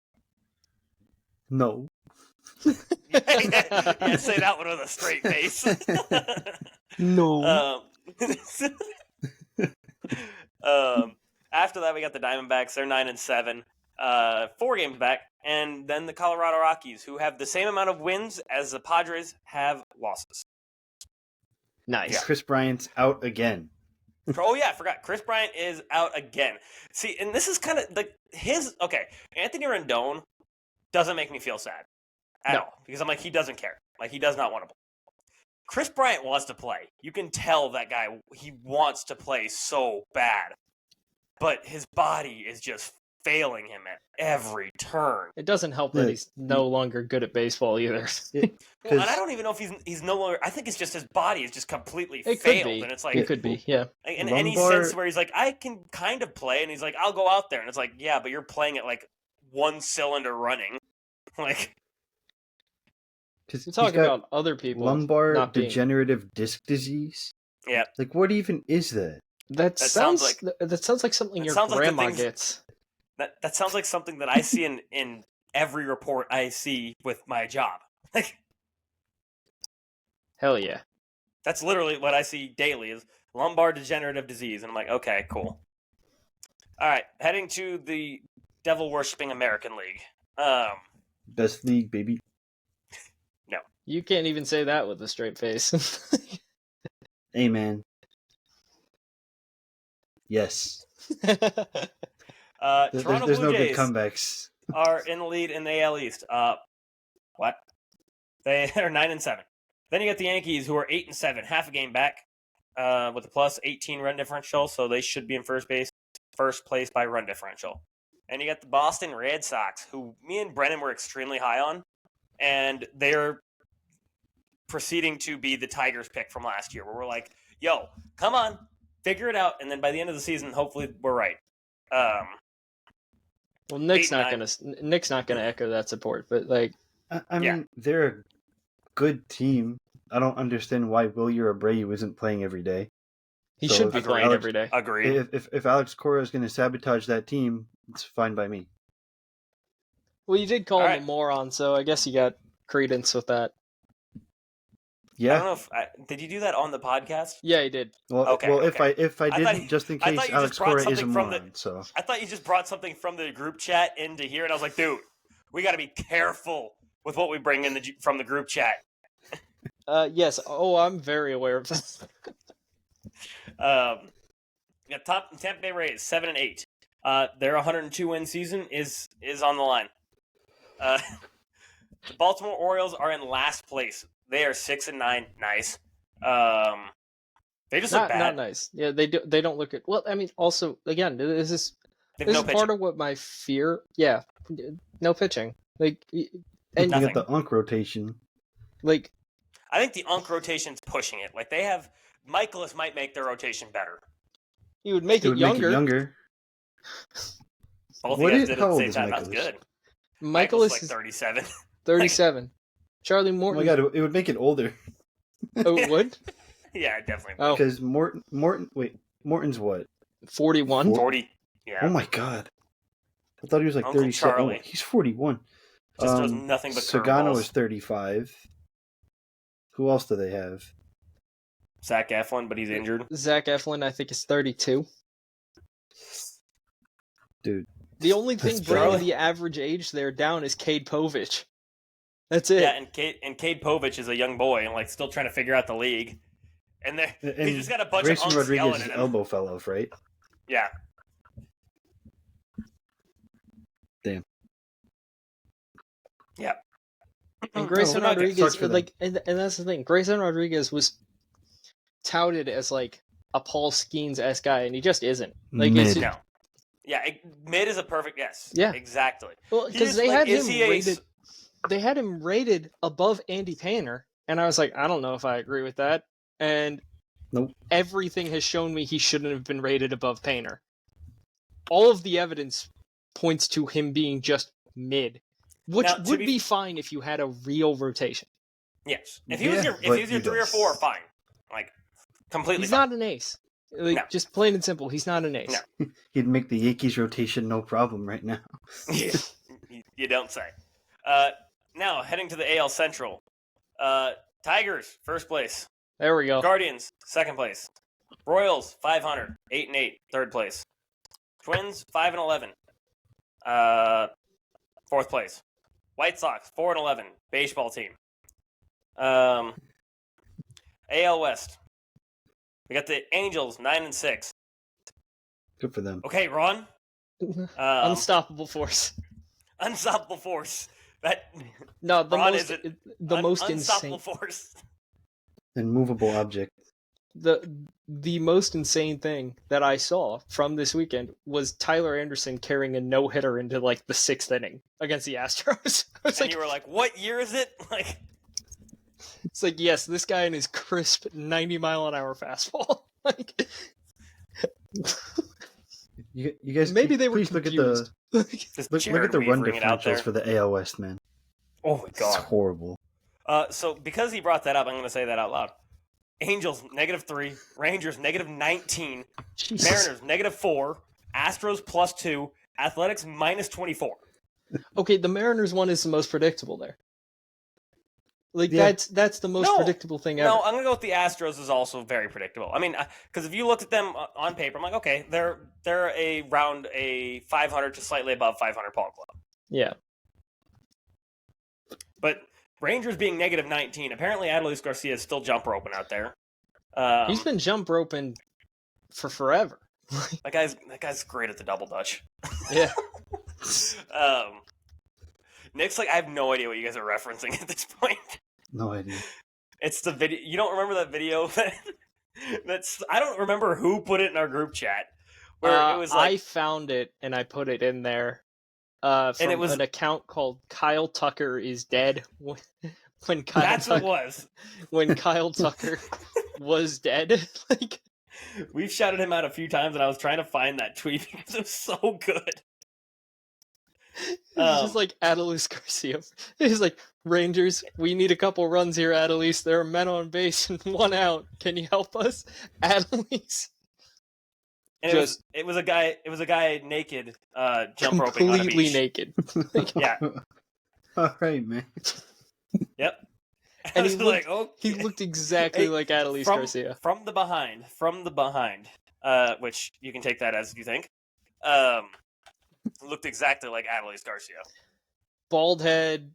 no. Yeah, say that one with a straight face. No. After that, we got the Diamondbacks. They're 9-7, 4 games back, and then the Colorado Rockies, who have the same amount of wins as the Padres have losses. Nice. Yeah. Chris Bryant's out again. Oh yeah, I forgot. Chris Bryant is out again. See, and this is kind of Anthony Rendon doesn't make me feel sad at all, because I'm like, he doesn't care. He does not want to play. Chris Bryant wants to play. You can tell that guy, he wants to play so bad. But his body is just failing him at every turn. It doesn't help that he's no longer good at baseball either. And I don't even know if he's no longer. I think it's just his body is just completely failed, and it's like it could be, yeah. In any sense where he's like, I can kind of play, and he's like, I'll go out there, and it's like, yeah, but you're playing at one cylinder running, You're talking about other people. Lumbar degenerative disc disease. Yeah. What even is that? That sounds like something your grandma gets. That sounds like something that I see in every report I see with my job. Hell yeah. That's literally what I see daily is lumbar degenerative disease. And I'm like, okay, cool. All right, heading to the devil-worshipping American League. Best league, baby. No. You can't even say that with a straight face. Hey, man. Yes. Toronto there's Blue no Jays good comebacks. are in the lead in the AL East. What? They are 9-7. Then you got the Yankees, who are 8-7, half a game back, with a plus 18 run differential, so they should be in first place by run differential. And you got the Boston Red Sox, who me and Brennan were extremely high on, and they're proceeding to be the Tigers pick from last year, where we're like, yo, come on, figure it out, and then by the end of the season, hopefully we're right. Well, Nick's not gonna echo that support, but like, I mean, they're a good team. I don't understand why Wilyer Abreu isn't playing every day. He should be playing every day. Agreed. If Alex Cora is going to sabotage that team, it's fine by me. Well, you did call him a moron, so I guess you got credence with that. Yeah. I don't know if did you do that on the podcast? Yeah, he did. Well, if I didn't, just in case Alex Cora is a moron. So I thought you just brought something from the group chat into here, and I was like, dude, we got to be careful with what we bring in from the group chat. Yes. Oh, I'm very aware of this. Got Tampa Bay Rays 7-8. Their 102 win season is on the line. The Baltimore Orioles are in last place. They are 6-9. Nice. They just look bad. Not nice. Yeah, they do. They don't look good. Well, I mean, also again, this is part of what my fear. Yeah, no pitching. Like, and you get the Unk rotation. Like, I think the Unk rotation's pushing it. Like, they have Michaelis might make their rotation better. He would make it younger. Both of you guys did it at the same time. That's good. Michaelis is like 37. 37. Charlie Morton. Oh my god, it would make it older. Oh, it would? Yeah, definitely. Oh. Because Morton's what? 41? 40. Yeah. Oh my god. I thought he was like Uncle 37. Charlie. Oh, he's 41. Just does nothing but Sagano curveballs. is 35. Who else do they have? Zach Eflin, but he's injured. Zach Eflin, I think, is 32. Dude. The only thing bringing the average age there down is Cade Povich. That's it. Yeah, and Cade Povich is a young boy and like still trying to figure out the league. And he just got a bunch Grayson of unks yelling Rodriguez at him. elbow fell off, right? Yeah. Damn. Yeah. And Grayson Rodriguez, like, and that's the thing. Grayson Rodriguez was touted as like a Paul Skeens-esque guy, and he just isn't. Like, mid. No. Yeah, mid is a perfect yes. Yeah, exactly. Well, because they had him rated. They had him rated above Andy Painter, and I was like, I don't know if I agree with that. And nope. Everything has shown me he shouldn't have been rated above Painter. All of the evidence points to him being just mid, which would be fine if you had a real rotation. Yes, if he was your 3 or 4, fine, like completely. He's fine. not an ace. Like, just plain and simple, he's not an ace. No. He'd make the Yankees rotation no problem right now. You don't say. Now, heading to the AL Central. Tigers, first place. There we go. Guardians, second place. Royals, 500, 8-8, third place. Twins, 5-11, fourth place. White Sox, 4-11, baseball team. AL West. We got the Angels, 9-6. Good for them. Okay, Ron. Unstoppable force. Unstoppable force. The most unstoppable insane force. Immovable object. The most insane thing that I saw from this weekend was Tyler Anderson carrying a no-hitter into like the 6th inning against the Astros. You were like, "What year is it?" Like, it's like, yes, this guy and his crisp 90-mile-an-hour fastball. Like, you guys, maybe they were please confused. look at the run differentials for the AL West, man. Oh my god, it's horrible. So because he brought that up, I'm going to say that out loud. Angels -3, Rangers -19, Mariners -4, Astros +2, Athletics -24. Okay, the Mariners one is the most predictable there. Like, yeah. That's the most predictable thing ever. No, I'm going to go with the Astros is also very predictable. I mean, because if you look at them on paper, I'm like, okay, they're around a 500 to slightly above 500 ball club. Yeah. But Rangers being -19, apparently Adolis Garcia is still jump roping out there. He's been jump roping for forever. That guy's great at the double dutch. Yeah. Nick's like, I have no idea what you guys are referencing at this point. No idea. It's the video. You don't remember that video? That's I don't remember who put it in our group chat. Where it was like, I found it and I put it in there. from an account called Kyle Tucker is dead. When Kyle That's Tucker, what it was. When Kyle Tucker was dead. Like, we've shouted him out a few times, and I was trying to find that tweet because it was so good. It's just like Adelise Garcia. He's like, Rangers, we need a couple runs here, Adelise. There are men on base and one out. Can you help us, Adelise? And it was a guy naked, jump roping on a beach. Completely naked. Yeah. All right, man. Yep. And he looked exactly like Adelise Garcia. From the behind, which you can take that as you think. Looked exactly like Adelise Garcia. Bald head.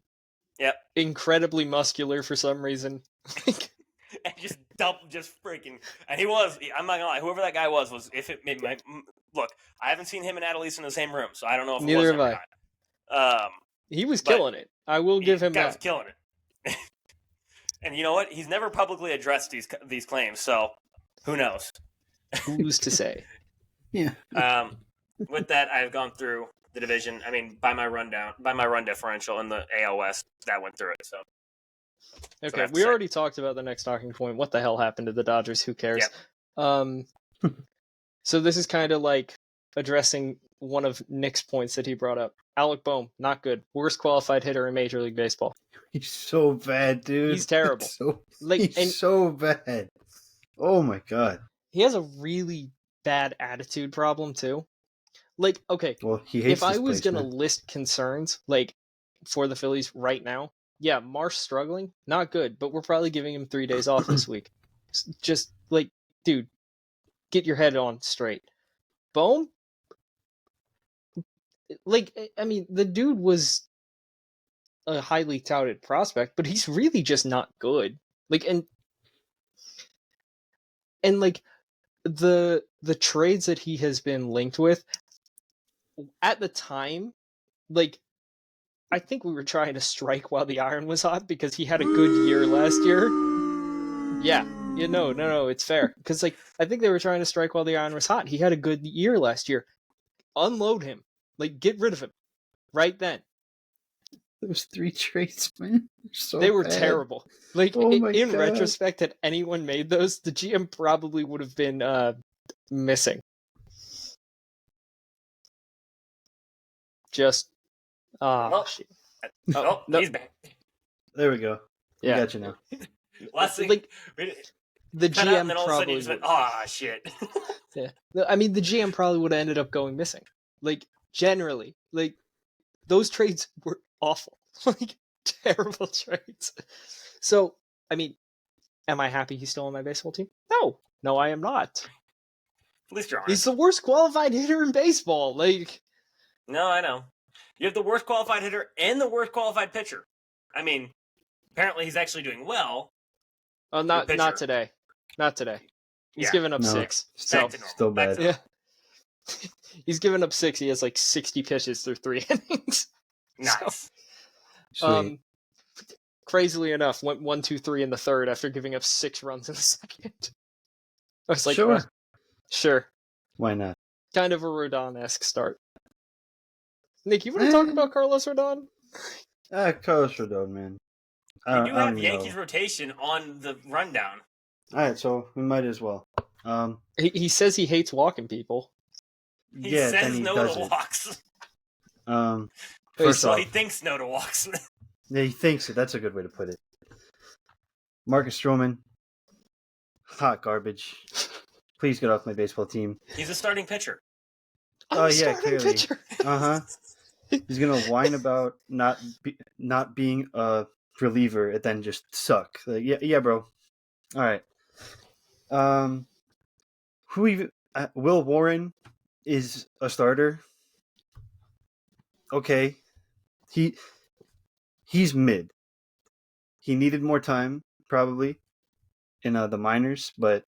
Yep. Incredibly muscular for some reason. And just freaking. And he was. I'm not gonna lie. Whoever that guy was look. I haven't seen him and Adelise in the same room, so I don't know if it Neither was have I. He was killing it. I will give him that. He was killing it. And you know what? He's never publicly addressed these claims, so who knows? Who's to say? Yeah. With that, I've gone through the division. I mean, by my run differential in the AL West, that went through it. So. Okay, we already talked about the next talking point. What the hell happened to the Dodgers? Who cares? Yep. So this is kind of like addressing one of Nick's points that he brought up. Alec Boehm, not good. Worst qualified hitter in Major League Baseball. He's so bad, dude. He's terrible. He's so bad. Oh my god. He has a really bad attitude problem too. Like, okay, well, he hates if I was going to list concerns, like, for the Phillies right now, yeah, Marsh struggling, not good, but we're probably giving him 3 days off this week. Just, like, dude, get your head on straight. Boehm? Like, I mean, the dude was a highly touted prospect, but he's really just not good. Like, and like, the trades that he has been linked with, at the time, like, I think we were trying to strike while the iron was hot because he had a good year last year. Yeah, no, it's fair. Because, like, I think they were trying to strike while the iron was hot. He had a good year last year. Unload him. Like, get rid of him. Right then. Those 3 trades, man. They were terrible. Like, in retrospect, had anyone made those, the GM probably would have been missing. Just shit. No. He's back. There we go. Yeah, got you now. Last thing, like, the GM probably went, shit. Yeah, I mean, the GM probably would have ended up going missing. Like, generally, like, those trades were awful, like, terrible trades. So, I mean, am I happy he's still on my baseball team? No, I am not. At least you're honest. He's the worst qualified hitter in baseball. Like, no, I know. You have the worst qualified hitter and the worst qualified pitcher. I mean, apparently he's actually doing well. Oh, not today. Not today. He's given up 6. Still bad. Yeah. He's given up 6. He has like 60 pitches through 3 innings. Nice. So, crazily enough, went 1-2-3 in the third after giving up 6 runs in the second. I was like, sure. Sure. Why not? Kind of a Rodon-esque start. Nick, you want to talk about Carlos Rodon? Carlos Rodon, man. We do have Yankees rotation on the rundown. All right, so we might as well. He says he hates walking people. He says no to walks. First off, he thinks no to walks. Yeah, he thinks it. That's a good way to put it. Marcus Stroman, hot garbage. Please get off my baseball team. He's a starting pitcher. Clearly. Pitcher. He's gonna whine about not being a reliever and then just suck. Like, yeah, bro. All right. Will Warren is a starter. Okay, he's mid. He needed more time probably in the minors, but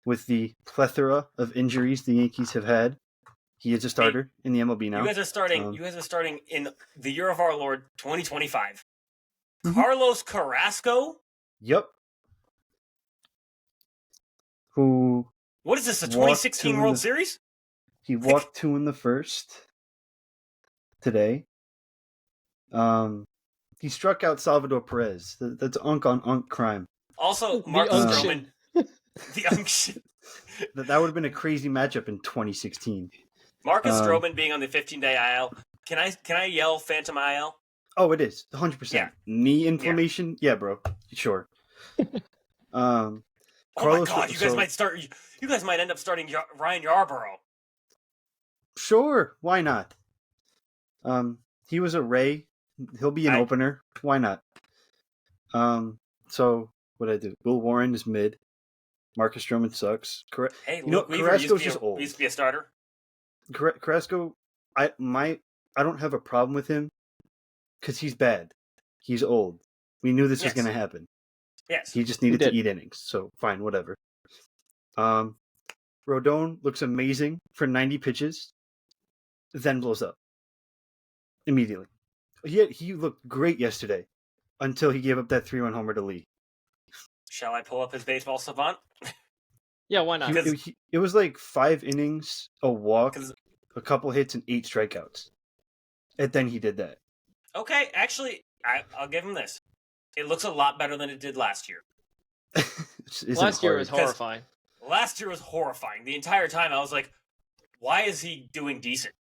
with the plethora of injuries the Yankees have had, he is a starter in the MLB now. You guys are starting in the year of our Lord 2025. Mm-hmm. Carlos Carrasco? Yep. Who? What is this? A 2016 World Series? He walked 2 in the first today. He struck out Salvador Perez. That's unk on unk crime. Also, Marcus Stroman. The unction. That would have been a crazy matchup in 2016. Marcus Stroman being on the 15-day IL. Can I yell Phantom IL? Oh, it is 100%. Yeah. Knee inflammation. Yeah, bro. Sure. Oh Carlos, my God! You guys might end up starting Ryan Yarbrough. Sure, why not? He was a Ray. He'll be an opener. Why not? So what I do? Will Warren is mid. Marcus Stroman sucks. Hey, Luke Weaver Carrasco's just old. Used to be a starter. Carrasco, I don't have a problem with him because he's bad. He's old. We knew this was going to happen. Yes. He just needed to eat innings. So fine, whatever. Rodon looks amazing for 90 pitches, then blows up immediately. He looked great yesterday until he gave up that 3-1 homer to Lee. Shall I pull up his baseball savant? Yeah, why not? It was like 5 innings, a walk, a couple hits, and 8 strikeouts. And then he did that. Okay, actually, I'll give him this. It looks a lot better than it did last year. Last year was horrifying. Last year was horrifying. The entire time I was like, why is he doing decent?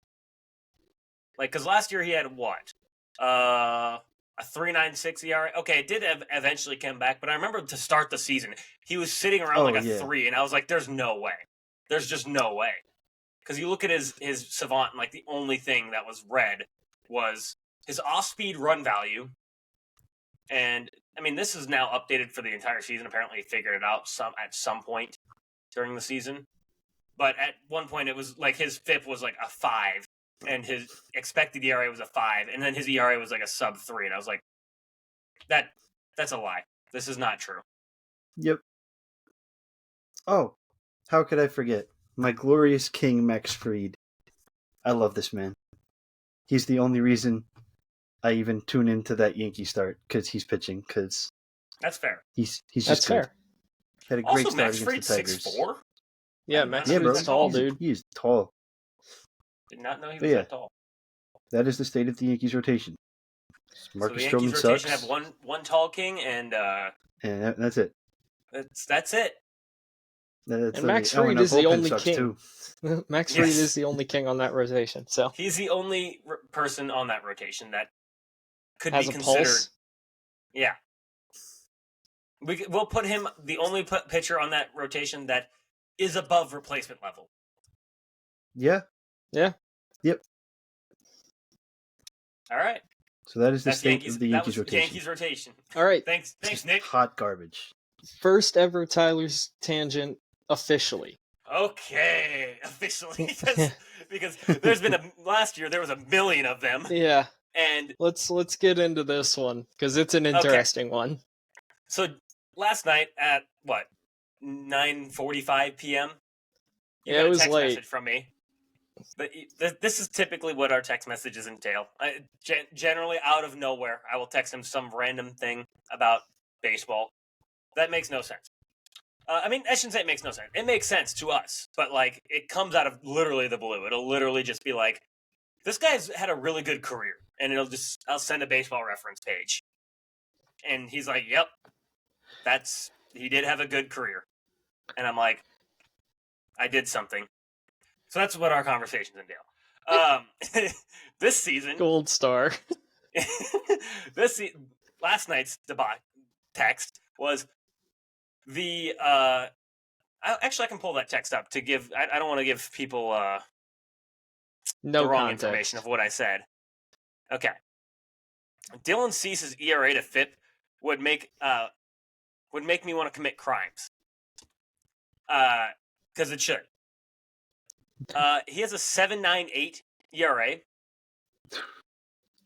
Like, because last year he had what? A 3.96 ERA. Okay, it did eventually come back, but I remember to start the season, he was sitting around a 3, and I was like, there's no way. There's just no way. Because you look at his savant, and like the only thing that was red was his off-speed run value. And, I mean, this is now updated for the entire season. Apparently he figured it out at some point during the season. But at one point, it was like his FIP was like a 5, and his expected ERA was a 5, and then his ERA was like a sub 3. And I was like, that's a lie. This is not true. Yep. Oh, how could I forget? My glorious king, Max Fried. I love this man. He's the only reason I even tune into that Yankee start, because he's pitching, because... That's fair. He's just fair. Had a great also, start Max against the Tigers. 6'4"? Yeah, Max Fried's tall, dude. He's tall. Did not know he was that tall. That is the state of the Yankees rotation. Marcus so the Yankees Stroman rotation sucks. have one tall king, and that's it. That's it. And Max Fried is the only king. Max Fried is the only king on that rotation. So he's the only person on that rotation that could has be a considered. Pulse. Yeah, we'll put him the only pitcher on that rotation that is above replacement level. Yeah. Yeah. Yep. All right. So that's the state of the Yankees rotation. Yankees rotation. All right. Thanks, Nick. Hot garbage. First ever Tyler's Tangent officially. Okay, officially, because there's been last year there was 1 million of them. Yeah. And let's get into this one because it's an interesting one. So last night at 9:45 p.m. You got it was a text late. Message from me. But this is typically what our text messages entail. Generally, out of nowhere, I will text him some random thing about baseball. That makes no sense. I mean, I shouldn't say it makes no sense. It makes sense to us, but like it comes out of literally the blue. It'll literally just be like, this guy's had a really good career, and I'll send a baseball reference page, and he's like, "Yep, he did have a good career," and I'm like, "I did something." So that's what our conversations entail. This season, gold star. Last night's text was the. Actually, I can pull that text up to give. I don't want to give people no the wrong context. information of what I said. Okay, Dylan Cease's ERA to FIP would make me want to commit crimes. Because it should. He has a 7.98 ERA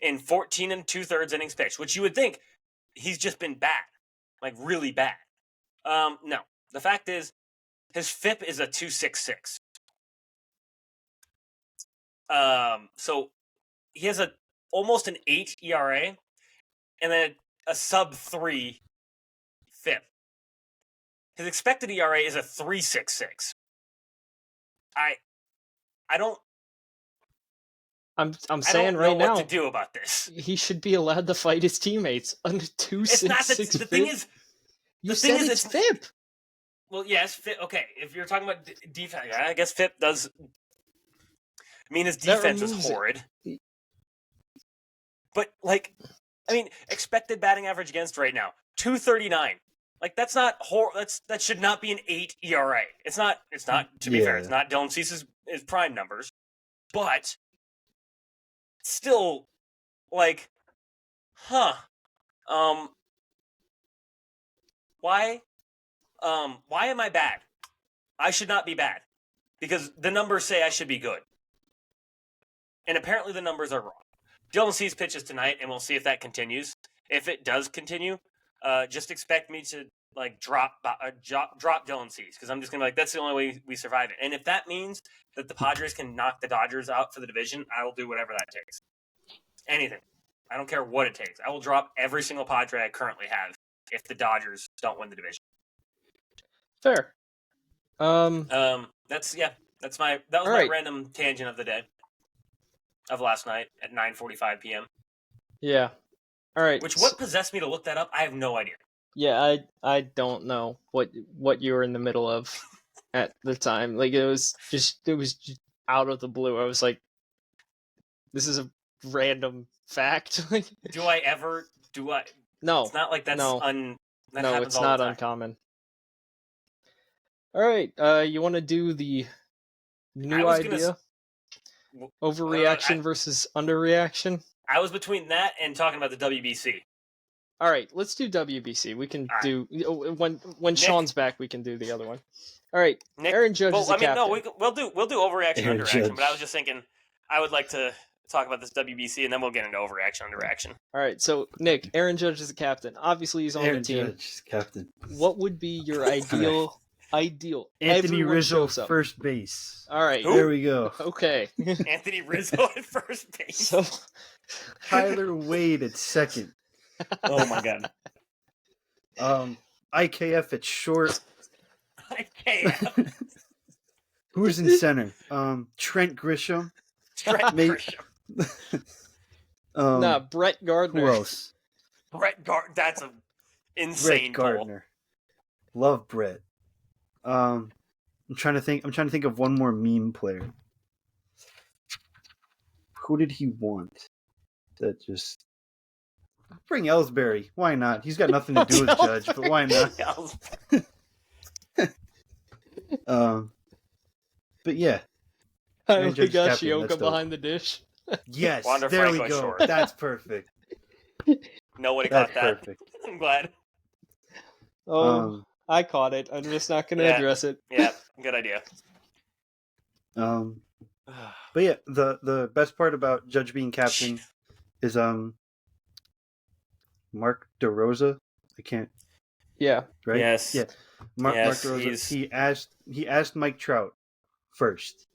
in 14 2/3 innings pitched, which you would think he's just been bad, like really bad. No, the fact is his FIP is a 2.66. So he has almost an 8 ERA and then a sub 3 FIP. His expected ERA is a 3.66. I don't. I'm saying right now, what to do about this. He should be allowed to fight his teammates under 266. The thing is, you said it's FIP. Well, yes, FIP. Okay, if you're talking about defense, I guess FIP does. I mean, his defense was horrid. But expected batting average against right now 239. That's not that should not be an 8 ERA. It's not. To be fair, it's not Dylan Cease's prime numbers, but still, why am I bad? I should not be bad because the numbers say I should be good, and apparently the numbers are wrong. Dylan Cease pitches tonight, and we'll see if that continues. If it does continue, just expect me to drop Dylan Cease because I'm just gonna be that's the only way we survive it. And if that means that the Padres can knock the Dodgers out for the division, I will do whatever that takes. Anything. I don't care what it takes. I will drop every single Padre I currently have if the Dodgers don't win the division. Fair. That was my random tangent of the day. Of last night at 9:45 p.m. Yeah. All right. What possessed me to look that up? I have no idea. Yeah, I don't know what you were in the middle of at the time. It was just out of the blue. I was like, this is a random fact. Do I? No. It's not like that's no. That no, it's not uncommon. All right. You want to do the new idea? Overreaction versus underreaction? I was between that and talking about the WBC. All right, let's do WBC. We can do when Nick, Sean's back. We can do the other one. All right, Nick, Aaron Judge is the captain. No, we'll do overreaction, Aaron underreaction. Judge. But I was just thinking, I would like to talk about this WBC, and then we'll get into overreaction, underreaction. All right, so Nick, Aaron Judge is the captain. Obviously, he's on the team. Aaron Judge is captain. What would be your ideal? Anthony Rizzo, first base. All right, there we go. Okay, Anthony Rizzo at first base. So, Tyler Wade at second. Oh my god. IKF at short. IKF. Who's in center? Trent Grisham. Grisham. Brett Gardner. Who else? Brett Gardner. That's an insane Brett Gardner. Love Brett. I'm trying to think of one more meme player. Who did he want? That just bring Ellsbury. Why not? He's got nothing to do with Judge, but why not? But yeah. I only got Shioka behind the dish. Yes, Wander there Franco we go. short. That's perfect. Nobody got that. Perfect. I'm glad. I caught it. I'm just not going to address it. Yeah, good idea. But yeah, the best part about Judge being captain is Mark DeRosa. I can't. Yeah. Right. Yes. Yeah. Mark DeRosa. He asked Mike Trout first.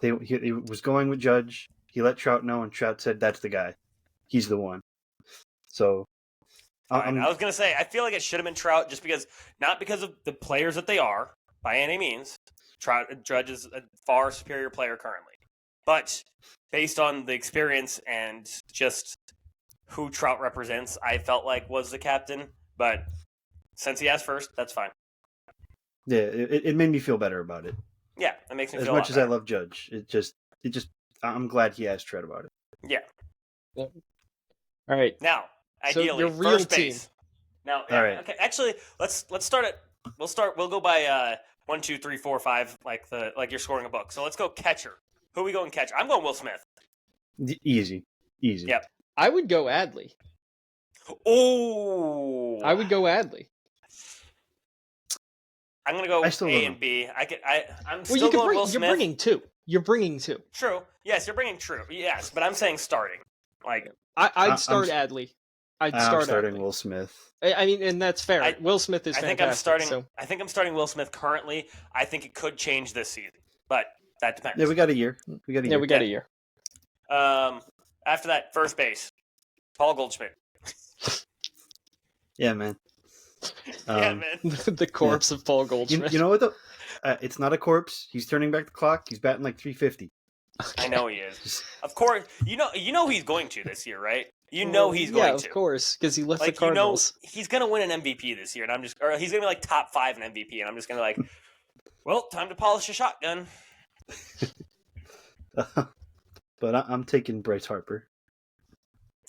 He was going with Judge. He let Trout know, and Trout said, "That's the guy. He's the one." So. I was gonna say I feel like it should have been Trout, not because of the players that they are by any means. Judge is a far superior player currently, but based on the experience and just who Trout represents, I felt like was the captain. But since he asked first, that's fine. Yeah, it made me feel better about it. Yeah, it makes me feel as much as better. I love Judge. It just I'm glad he asked Trout about it. Yeah. All right. Now. Ideally, so your real first team. base. Now, all right. Okay. Actually, let's start it. We'll go by 1, 2, 3, 4, 5, like you're scoring a book. So let's go catcher. Who are we going catcher? I'm going Will Smith. Easy. Yep. I would go Adley. Oh. I would go Adley. I'm gonna go A and B. I'm still going Will Smith. You're bringing two. True. Yes, you're bringing true. Yes, but I'm saying starting. I'd start Adley. I'm starting Will Smith. I mean, and that's fair. Will Smith is fantastic. I think I'm starting Will Smith currently. I think it could change this season, but that depends. Yeah, we got a year. We got a year. After that, first base, Paul Goldschmidt. Yeah, man. Yeah, man. The corpse of Paul Goldschmidt. You know what, though? It's not a corpse. He's turning back the clock. He's batting like 350. I know he is. Of course, you know he's going to this year, right? You know he's going to. Yeah, of course, because he left the Cardinals. He's going to win an MVP this year, and or he's going to be like top 5 in MVP, and I'm just going to like, well, time to polish a shotgun. But I'm taking Bryce Harper.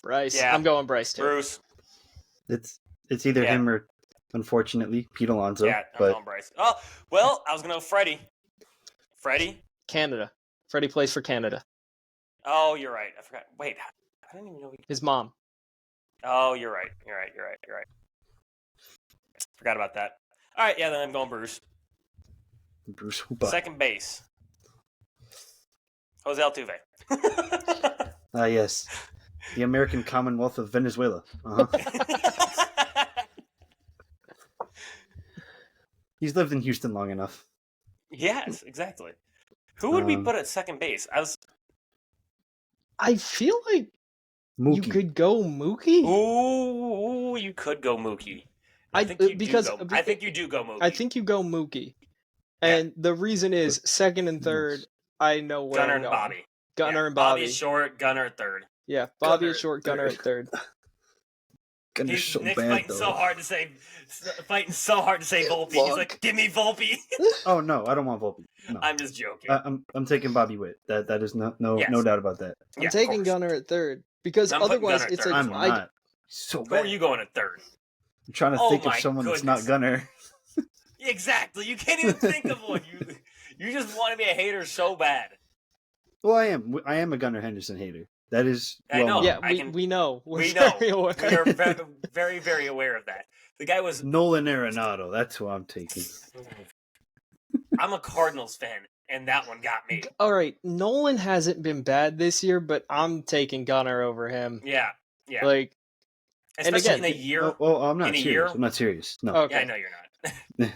Bryce, yeah. I'm going Bryce too. Bruce. It's either him or, unfortunately, Pete Alonso. Yeah, I'm going Bryce. Oh, well, I was going to go Freddie. Freddie? Canada. Freddie plays for Canada. Oh, you're right. I forgot. Wait, I didn't even know his mom. Oh, you're right. You're right. Forgot about that. All right, yeah, then I'm going Bruce. Bruce Hooper. Second base. Jose Altuve. Yes. The American Commonwealth of Venezuela. He's lived in Houston long enough. Yes, exactly. Who would we put at second base? I feel like Mookie. You could go Mookie. Ooh, you could go Mookie. I think you do go Mookie. I think you go Mookie. And the reason is second and third, I know where Gunnar and Bobby. Gunnar and Bobby. Bobby is short, Gunnar at third. Yeah, Bobby is short, Gunnar at third. Gunner's so Nick's bad, fighting though. so hard to say Volpe. He's like, give me Volpe. Oh no, I don't want Volpe. No. I'm just joking. I'm taking Bobby Witt. That is no doubt about that. I'm taking Gunnar at third because otherwise it's like I'm not. So bad. Who are you going at third? I'm trying to think of someone that's not Gunnar. Exactly. You can't even think of one. You just want to be a hater so bad. Well, I am. I am a Gunnar Henderson hater. That is. I know. Yeah, we know. We know. We are very, very aware of that. The guy was Nolan Arenado. That's who I'm taking. I'm a Cardinals fan, and that one got me. All right, Nolan hasn't been bad this year, but I'm taking Gunnar over him. Yeah. Like, especially and again, in a year. Well, I'm not serious. I'm not serious. No. Okay. Yeah, I know you're not.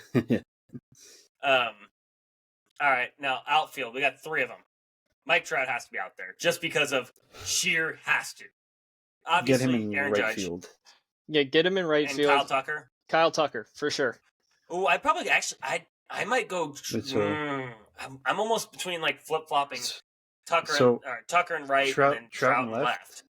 All right, now outfield. We got 3 of them. Mike Trout has to be out there just because of sheer has to. Obviously, get him in Aaron right Judge. Field. Yeah, get him in right and field. Kyle Tucker. Kyle Tucker for sure. Oh, I probably I might go. I'm almost between like flip flopping Tucker and right, and then Trout and left.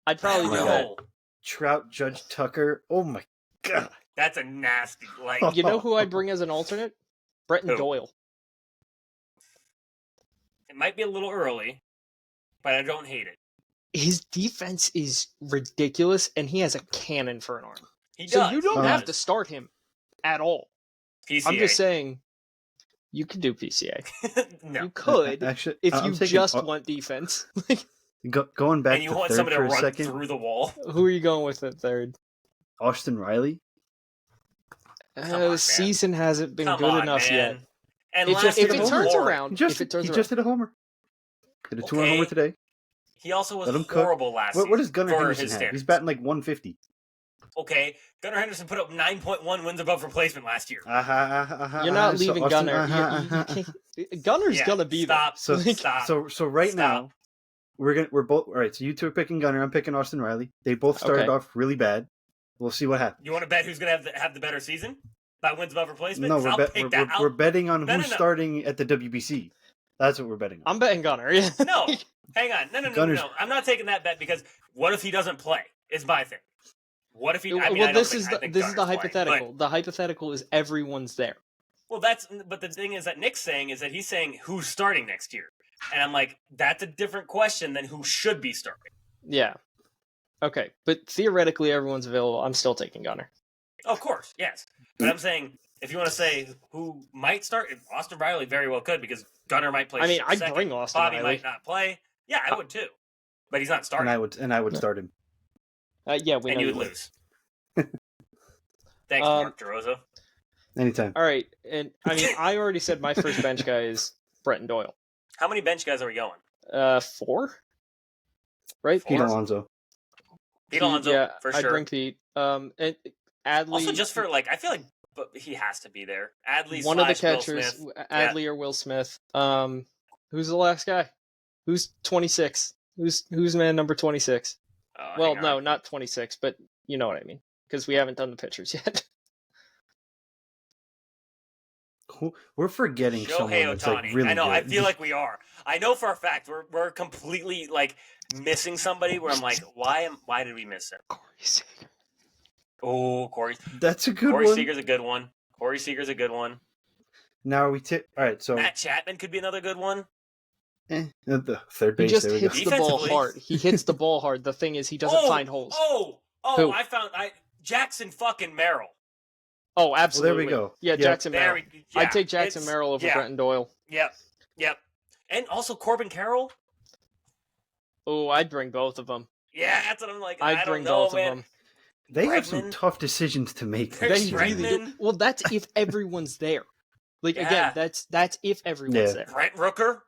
I'd probably do that. Trout, Judge, Tucker. Oh my god, that's a nasty. Like, you know who I'd bring as an alternate? Bretton Doyle. It might be a little early, but I don't hate it. His defense is ridiculous, and he has a cannon for an arm. He does. So you don't have to start him at all. PCA. I'm just saying, you could do PCA. No. You could, actually, if you just want defense. Going back and you to want third somebody to for a run second. through the wall. Who are you going with at third? Austin Riley. Season hasn't been good enough yet. And if it turns around, he just hit a homer. Did a 2-run homer today. He also was horrible last season. What does Gunnar Henderson have? He's batting like 150. Okay, Gunnar Henderson put up 9.1 wins above replacement last year. You're not leaving Gunnar. Gunner's gonna be there. Stop. So right now, we're both all right. So you two are picking Gunnar. I'm picking Austin Riley. They both started off really bad. We'll see what happens. You want to bet who's gonna have the better season by wins above replacement? No, we're betting on who's starting at the WBC. That's what we're betting on. I'm betting Gunnar. Yeah. No, hang on. No. I'm not taking that bet because what if he doesn't play? Is my thing. What if he? This is the hypothetical. Playing, the hypothetical is everyone's there. Well, but the thing is that Nick's saying is that he's saying who's starting next year, and I'm like, that's a different question than who should be starting. Yeah. Okay, but theoretically, everyone's available. I'm still taking Gunnar. Oh, of course, yes. But I'm saying if you want to say who might start, Austin Riley very well could because Gunnar might play. I mean, I'd bring Austin Bobby Riley. might not play. Yeah, I would too, but he's not starting. And I would start him. Yeah, we know you would lose. Thanks, Mark DeRosa. Anytime. All right, and I mean, I already said my first bench guy is Bretton Doyle. How many bench guys are we going? 4. Right? Pete Alonso. Pete Alonso, yeah, for sure. I'd bring Pete. And Adley. Also, just for I feel like he has to be there. Adley, one of the catchers, Will Smith. Adley or Will Smith. Who's the last guy? Who's 26? Who's man number 26? Well, no, not 26, but you know what I mean, because we haven't done the pitchers yet. We're forgetting someone that's like really I know. good. I feel like we are. I know for a fact we're completely like missing somebody. Where I'm like, why did we miss him? Corey Seager. Oh, Corey. That's a good Corey one. Seager's a good one. Corey Seager's a good one. Now are we all right, so Matt Chapman could be another good one. The third base. He just hits the ball hard. He hits the ball hard. The thing is, he doesn't find holes. Who? Jackson fucking Merrill. Oh, absolutely. Well, there we go. Yeah, yep. Jackson Merrill. I'd take Jackson Merrill over Brenton Doyle. Yep. And also Corbin Carroll. Oh, I'd bring both of them. Yeah, that's what I'm like. I'd bring both of them. They have some tough decisions to make. They really do. Well, that's if everyone's there. Like again, that's if everyone's there. Brent Rooker.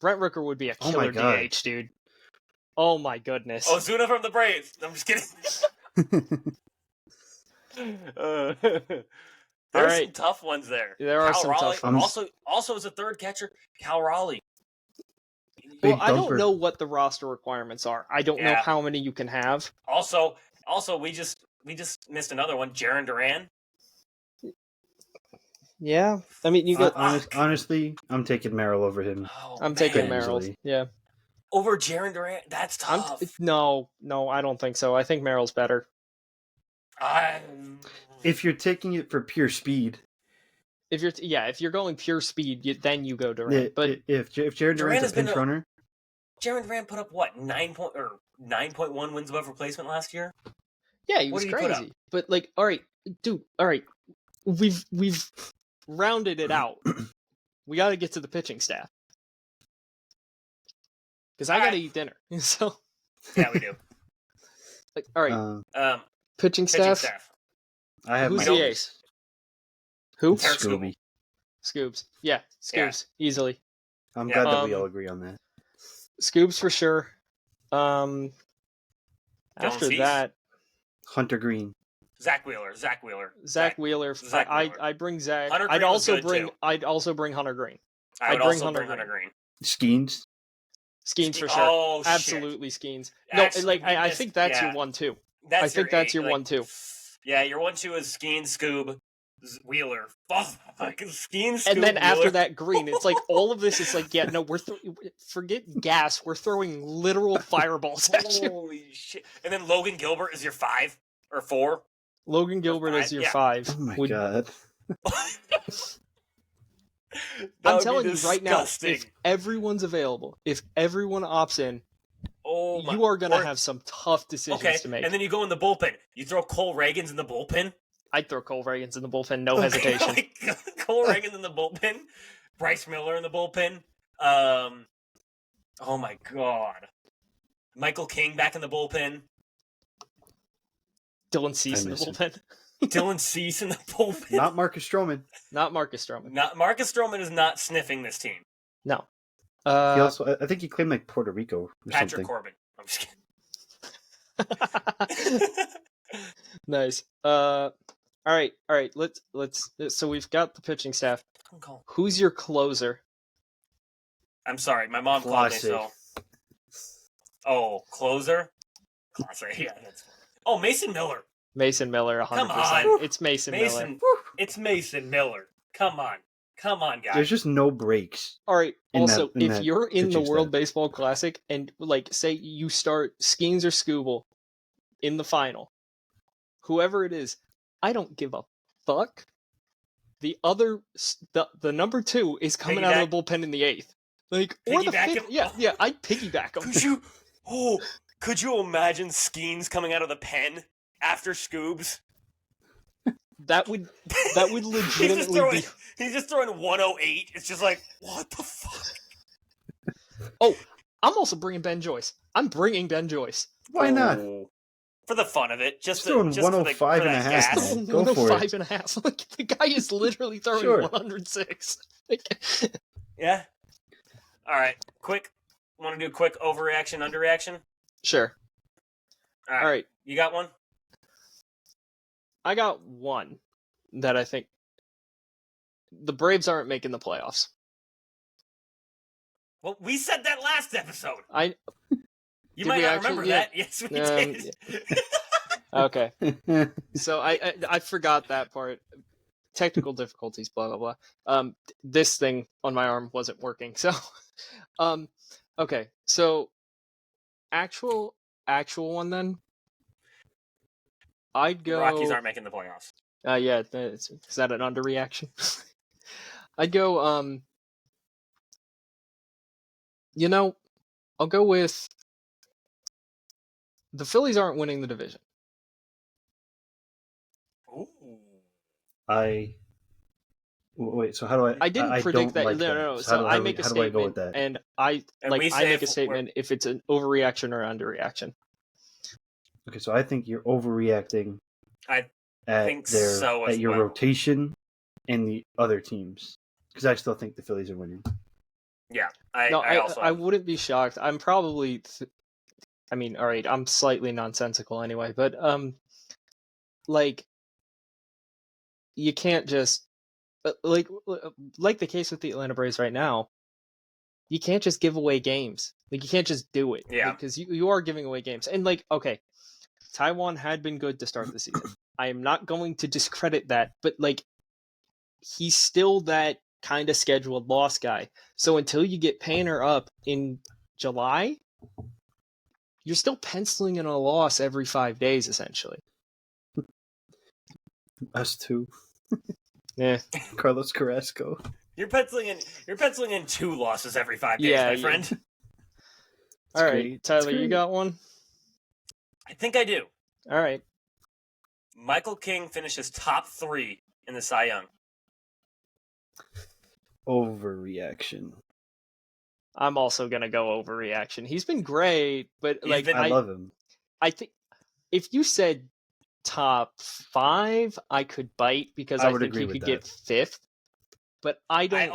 Brent Rooker would be a killer DH, dude. Oh my goodness. Ozuna from the Braves. I'm just kidding. There's some tough ones there. There are some tough ones. Also, as a third catcher, Cal Raleigh. Well, I don't know what the roster requirements are. I don't know how many you can have. Also, we just missed another one, Jarren Duran. Yeah, I mean, you got honestly, I'm taking Merrill over him. I'm taking Merrill. Yeah, over Jarren Duran. That's tough. No, I don't think so. I think Merrill's better. If you're taking it for pure speed, if you're going pure speed, then you go Duran. Yeah, but if Jarren Duran's a pinch runner, Jarren Duran put up what 9.1 wins above replacement last year. Yeah, he was crazy. But like, all right, dude, all right, we've rounded it out. We got to get to the pitching staff because I got to eat dinner. So yeah, we do. Like, all right, pitching staff. I have who's the ace? Who? Scooby. Scoobs. Yeah, Scoobs easily. I'm glad that we all agree on that. Scoobs for sure. After that, Hunter Green. Zach Wheeler. I bring Zach. Hunter I'd Green also bring Hunter Green. I'd also bring Hunter Green. Skeens for sure. Oh, absolutely Skeens. No, like I think that's your one too. I think that's your 1-2. Yeah, your 1-2 is Skeens, Scoob, Wheeler. Oh, fucking Skeens, Scoob, and then Wheeler. after that, Green. It's like all of this is like, yeah, no, forget gas. We're throwing literal fireballs at you. Holy shit! And then Logan Gilbert is your 5 or 4. Logan Gilbert is your 5. Oh my god! I'm telling you right now, if everyone's available, if everyone opts in. You are going to have some tough decisions to make. And then you go in the bullpen. You throw Cole Reagans in the bullpen? I'd throw Cole Reagans in the bullpen, no hesitation. Cole Reagans in the bullpen? Bryce Miller in the bullpen? Oh my god. Michael King back in the bullpen? Dylan Cease in the bullpen? Dylan Cease in the bullpen? Not Marcus Stroman. Marcus Stroman is not sniffing this team. No. He also, I think he claimed like Puerto Rico or Patrick something. Corbin. I'm just kidding. Nice. All right. Let's. So we've got the pitching staff. Who's your closer? I'm sorry, my mom called me. So. Oh, closer. Classic. Yeah. Mason Miller. Mason Miller, 100%. Come on. It's Mason Miller. It's Mason Miller. Come on, guys. There's just no breaks. All right. Also, if you're in the World Baseball Classic and like say you start Skeens or Scooble in the final, whoever it is, I don't give a fuck. The number 2 is coming out of the bullpen in the 8th. Like or the 5th. Yeah, I'd piggyback him. Could you imagine Skeens coming out of the pen after Scoobs? That would legitimately be. He's just throwing 108. It's just like, what the fuck? Oh, I'm also bringing Ben Joyce. I'm bringing Ben Joyce. Why not? For the fun of it. Just throwing 105 and a half. Go for it. 105 and a half. Like, the guy is literally throwing 106. Yeah. All right. Quick. Want to do a quick overreaction, underreaction? Sure. All right. You got one? I got one that I think the Braves aren't making the playoffs. Well, we said that last episode. You might not remember that. Yes, we did. Yeah. Okay. So I forgot that part. technical difficulties, blah blah blah. This thing on my arm wasn't working, so okay. So actual one then. I'd go. Rockies aren't making the playoffs. Yeah, is that an underreaction? I'd go. I'll go with the Phillies aren't winning the division. Ooh. Wait. So how do I? I didn't predict that. Like no. So I make a statement, do I go with that? and I make a statement if it's an overreaction or underreaction. Okay, so I think you're overreacting. I think so as at your well. rotation and the other teams, because I still think the Phillies are winning. Yeah, I wouldn't be shocked. I'm probably. I mean, all right, I'm slightly nonsensical anyway, but like, you can't just like the case with the Atlanta Braves right now. You can't just give away games. Like, you can't just do it. Yeah, because you are giving away games, and like, okay, Taiwan had been good to start the season. I am not going to discredit that, but like, he's still that kind of scheduled loss guy. So until you get Painter up in July, you're still penciling in a loss every 5 days, essentially. Us too. Yeah. Carlos Carrasco. You're penciling in 2 losses every 5 days, my friend. All right, Tyler, you got one? I think I do. All right. Michael King finishes top 3 in the Cy Young. Overreaction. I'm also gonna go overreaction. He's been great, but I love him. I think if you said top 5, I could bite because I think he could get 5th. But I don't know.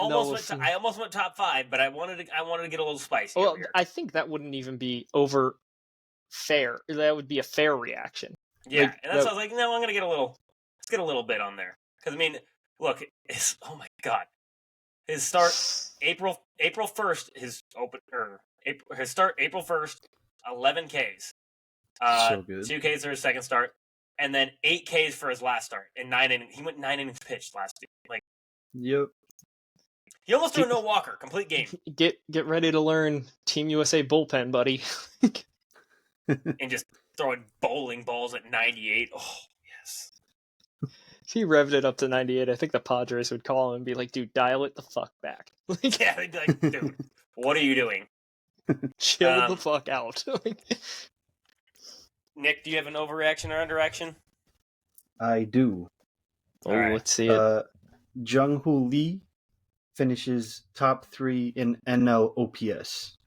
I almost went top 5, but I wanted to get a little spicy. Well, I think that wouldn't even be over fair. That would be a fair reaction. Yeah, and that's why I was like, no, I'm gonna get a little. Let's get a little bit on there because I mean, look, oh my god, his start April 1st, his start April 1st, 11 Ks, so good. 2 Ks for his second start, and then 8 Ks for his last start. And 9 innings, he went 9 innings pitched last week. Like, yep. He almost threw no walker, complete game. Get ready to learn Team USA bullpen, buddy. And just throwing bowling balls at 98. Oh, yes. If he revved it up to 98, I think the Padres would call him and be like, dude, dial it the fuck back. Yeah, they'd be like, dude, what are you doing? Chill the fuck out. Nick, do you have an overreaction or underreaction? I do. Oh, right. Let's see it. Jung-Hoo Lee finishes top 3 in NL OPS.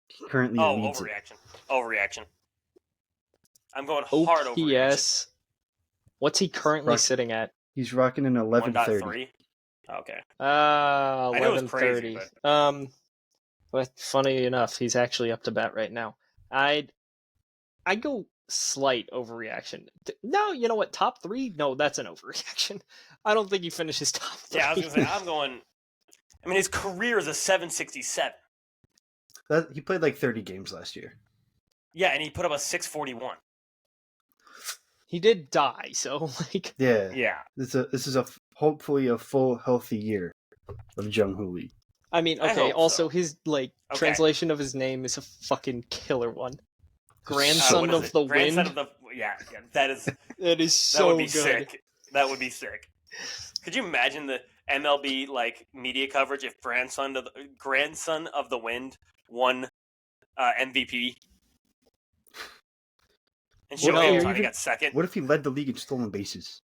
He currently leads Overreaction. I'm going hard overreaction. What's he currently sitting at? He's rocking an 1130. 1.3? Okay. 1130. But funny enough, he's actually up to bat right now. I'd go slight overreaction. No, you know what? Top 3? No, that's an overreaction. I don't think he finishes top 3. Yeah, I was gonna say I mean, his career is a 767. He played like 30 games last year. Yeah, and he put up a 641. He did die, so like. Yeah. This is hopefully a full healthy year of Jung-Hoo Lee. I mean, okay. Also, his translation of his name is a fucking killer one. Grandson of the Wind. Yeah, that is. That is so that would be good. Sick. That would be sick. Could you imagine the MLB media coverage if grandson of the Wind won MVP? And Shohei Ohtani got second. What if he led the league in stolen bases?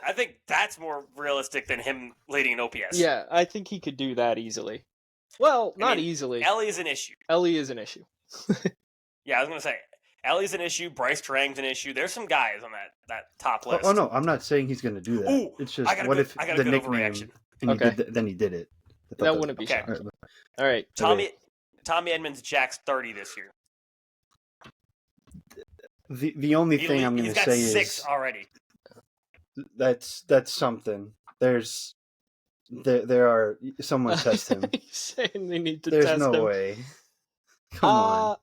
I think that's more realistic than him leading an OPS. Yeah, I think he could do that easily. Well, not easily. Ellie is an issue. Yeah, I was going to say, Ellie's an issue, Bryce Terang's an issue. There's some guys on that top list. Oh no, I'm not saying he's going to do that. Ooh, it's just, what if the nickname, and then he did it. That wouldn't be shocking. All right. Tommy Edmonds jacks 30 this year. The only thing I'm going to say is 6 already. That's something. There are someone test him. Saying they need to There's test him. There's no way. Come on.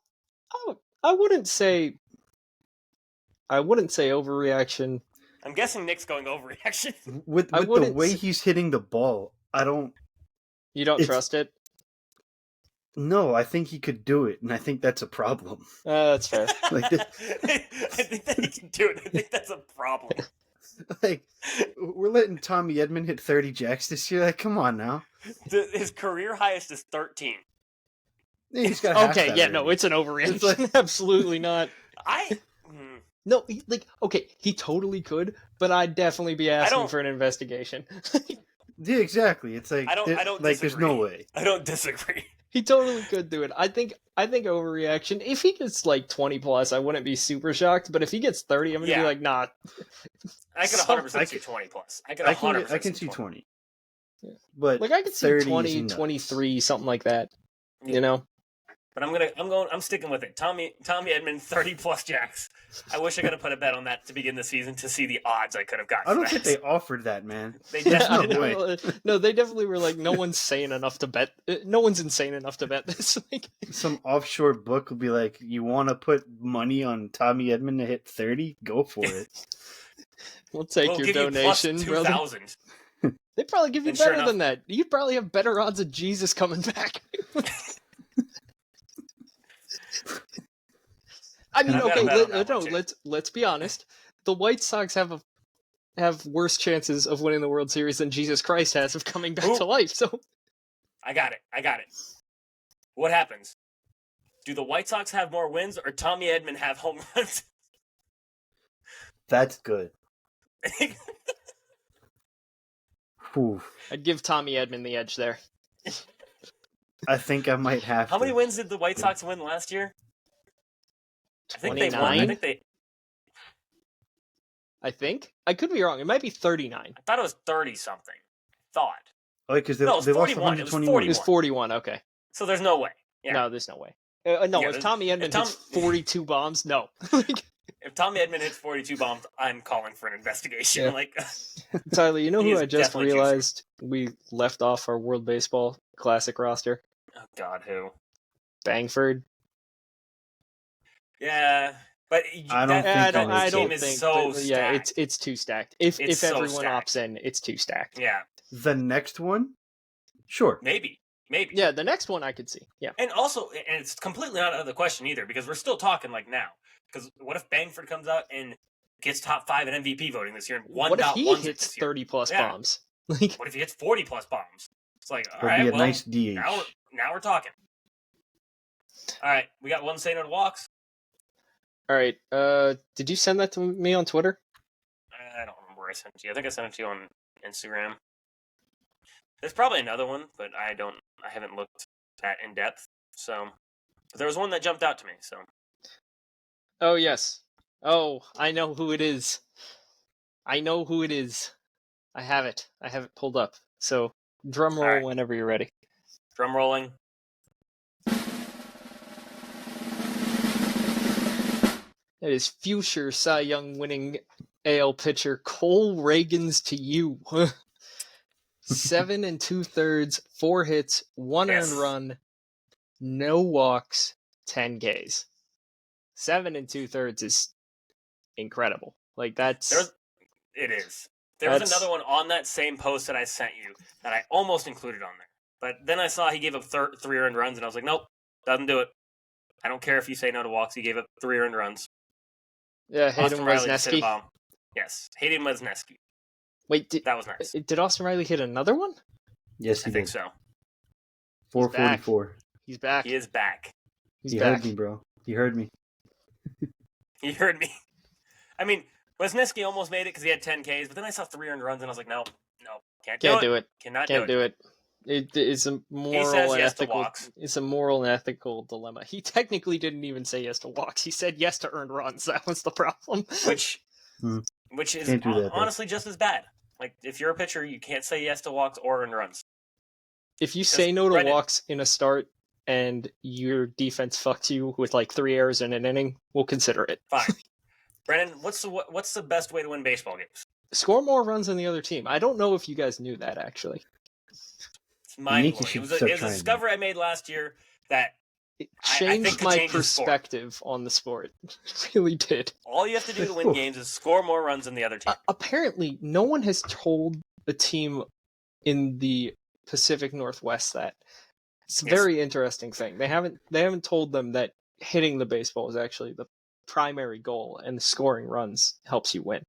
I wouldn't say overreaction. I'm guessing Nick's going overreaction. With the way he's hitting the ball, You don't trust it? No, I think he could do it, and I think that's a problem. That's fair. I think that he can do it. I think that's a problem. We're letting Tommy Edman hit 30 jacks this year. Come on now. His career highest is 13. He's got okay, yeah, no, it's an overreaction. Absolutely not. No, he totally could, but I'd definitely be asking for an investigation. Yeah, exactly. It's like I don't disagree. There's no way. I don't disagree. He totally could do it. I think overreaction. If he gets 20 plus, I wouldn't be super shocked. But if he gets 30, I'm gonna be like, nah. I could 100% see 20 plus. I can see 20. Yeah. But I could see 20, 23, something like that. Yeah. You know. But I'm sticking with it. Tommy Edman, 30 plus jacks. I wish I could have put a bet on that to begin the season to see the odds I could have gotten. I don't think they offered that, man. They definitely No, they definitely were like, no one's sane enough to bet. No one's insane enough to bet this. Some offshore book will be like, you want to put money on Tommy Edman to hit 30? Go for it. We'll take your donation, brother. They probably give you better than that. You'd probably have better odds of Jesus coming back. I mean, okay, let's be honest. The White Sox have worse chances of winning the World Series than Jesus Christ has of coming back to life. So, I got it. What happens? Do the White Sox have more wins, or Tommy Edman have home runs? That's good. I'd give Tommy Edman the edge there. I think I might have. How many wins did the White Sox win last year? 29? I think. I could be wrong. It might be 39. I thought it was 30-something. Oh, because they lost 121. It was 41, okay. So there's no way. Yeah. No, there's no way. If Tommy Edman hits 42 bombs, no. If Tommy Edman hits 42 bombs, I'm calling for an investigation. Yeah. Tyler, you know who I just realized we left off our World Baseball Classic roster? Oh, God, who? Bangford. Yeah, but I don't think so stacked. It's too stacked. If everyone opts in, it's too stacked. Yeah. The next one? Sure. Maybe. Yeah, the next one I could see. Yeah. And also, and it's completely not out of the question either, because we're still talking now. Because what if Bangford comes out and gets top 5 in MVP voting this year and what if he hits 30 plus bombs? What if he hits 40 plus bombs? It's like, all right, be a nice DH. Now we're talking. All right, we got one say no to walks. All right. Did you send that to me on Twitter? I don't remember where I sent it to you. I think I sent it to you on Instagram. There's probably another one, but I haven't looked at in depth. So, but there was one that jumped out to me. So. Oh yes. Oh, I know who it is. I have it. I have it pulled up. So, drum roll whenever you're ready. Drum rolling. That is future Cy Young winning AL pitcher Cole Reagans to you. 7 2/3, 4 hits, 1 earned run, no walks, 10 Ks. 7 2/3 is incredible. It is. There was another one on that same post that I sent you that I almost included on there. But then I saw he gave up 3 earned runs, and I was like, nope, doesn't do it. I don't care if you say no to walks. He gave up 3 earned runs. Yeah, Hayden Wesneski. Yes, Hayden Wesneski. Wait, that was nice. Did Austin Riley hit another one? Yes, I think so. 444. He's back. He is back. He heard me, bro. He heard me. He heard me. I mean, Wesneski almost made it because he had 10 Ks, but then I saw 3 earned runs, and I was like, no, can't do it. Cannot do it. It's a moral and ethical. It's a moral and ethical dilemma. He technically didn't even say yes to walks. He said yes to earned runs. That was the problem. Which is honestly just as bad. Like, if you're a pitcher, you can't say yes to walks or earned runs. If you say no to walks in a start and your defense fucks you with 3 errors in an inning, we'll consider it. Fine. Brennan, what's the best way to win baseball games? Score more runs than the other team. I don't know if you guys knew that, actually. It's mind-blowing. It was a discovery I made last year that changed my perspective on the sport. It really did. All you have to do to win games is score more runs than the other team. Apparently, no one has told a team in the Pacific Northwest that. It's a very interesting thing. They haven't told them that hitting the baseball is actually the primary goal, and scoring runs helps you win.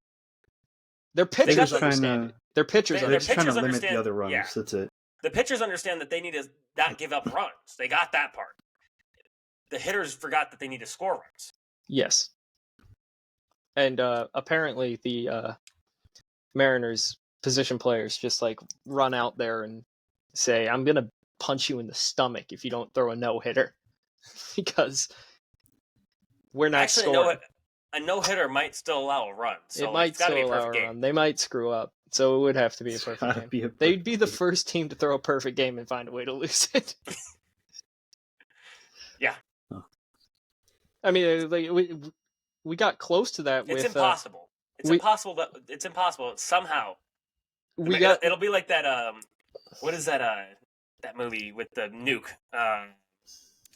Their pitchers understand it. Their pitchers are just trying to limit the other runs. Yeah. That's it. The pitchers understand that they need to not give up runs. They got that part. The hitters forgot that they need to score runs. Yes. And apparently the Mariners position players just like run out there and say, I'm going to punch you in the stomach if you don't throw a no-hitter. Because we're not scoring. A no-hitter might still allow a run. So it might still allow a run. They might screw up. So it would have to be a perfect game. They'd be the first team to throw a perfect game and find a way to lose it. Yeah. I mean, like, we got close to that. It's impossible. It's impossible. Somehow. It'll be like that. What is that? That movie with the nuke. Oh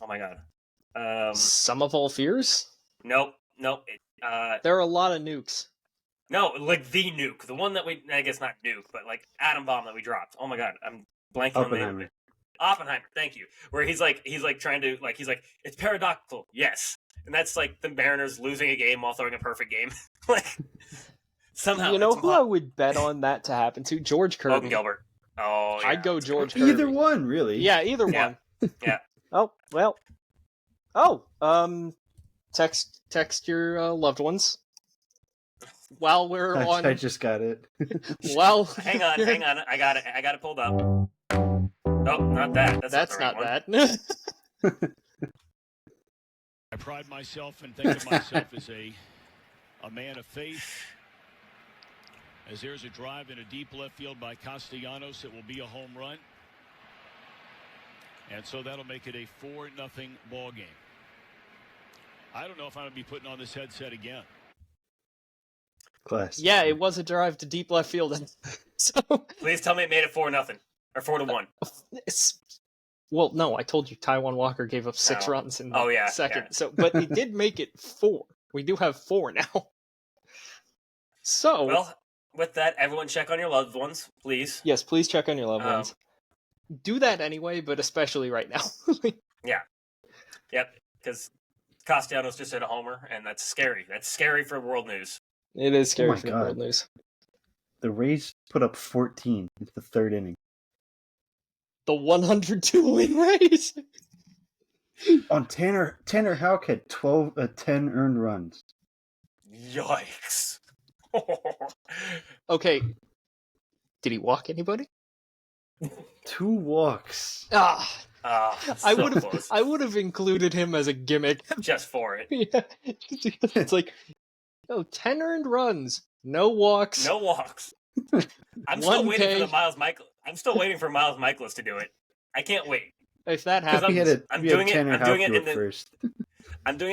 my god. Sum of All Fears? Nope. There are a lot of nukes. No, like the nuke, the one that I guess not nuke, but like atom bomb that we dropped. Oh my god, I'm blanking on the name of it. Oppenheimer, thank you. Where he's like trying to it's paradoxical, yes, and that's like the Mariners losing a game while throwing a perfect game. Like somehow, you know who I would bet on that to happen to? George Kirby. Logan Gilbert. Oh, yeah. I'd go George Kirby. Either one, really. Yeah, either one. Yeah. Oh well. Oh, text your loved ones. While we're on, I just got it. Well, hang on, I got it pulled up. Oh, not that. That's not that. I pride myself and think of myself as a man of faith. As there's a drive in a deep left field by Castellanos, it will be a home run, and so that'll make it a 4-0 ball game. I don't know if I'm going to be putting on this headset again. Class. Yeah, it was a drive to deep left field. So please tell me it made it 4-0 or 4-1. Well, no, I told you Taijuan Walker gave up 6 runs in the second. Yeah. So, but he did make it 4. We do have 4 now. So, well, with that, everyone check on your loved ones, please. Yes, please check on your loved ones. Do that anyway, but especially right now. Yeah. Yep, because Castellanos just hit a homer, and that's scary. That's scary for world news. It is scary for the world news. The Rays put up 14 in the 3rd inning. The 102-win Rays. On Tanner Houck had 10 earned runs. Yikes. Okay. Did he walk anybody? 2 walks. I would have included him as a gimmick just for it. Yeah. It's like 10 earned runs, no walks. No walks. I'm still waiting for Miles Michaelis to do it. I can't wait. If that happens, I'm doing it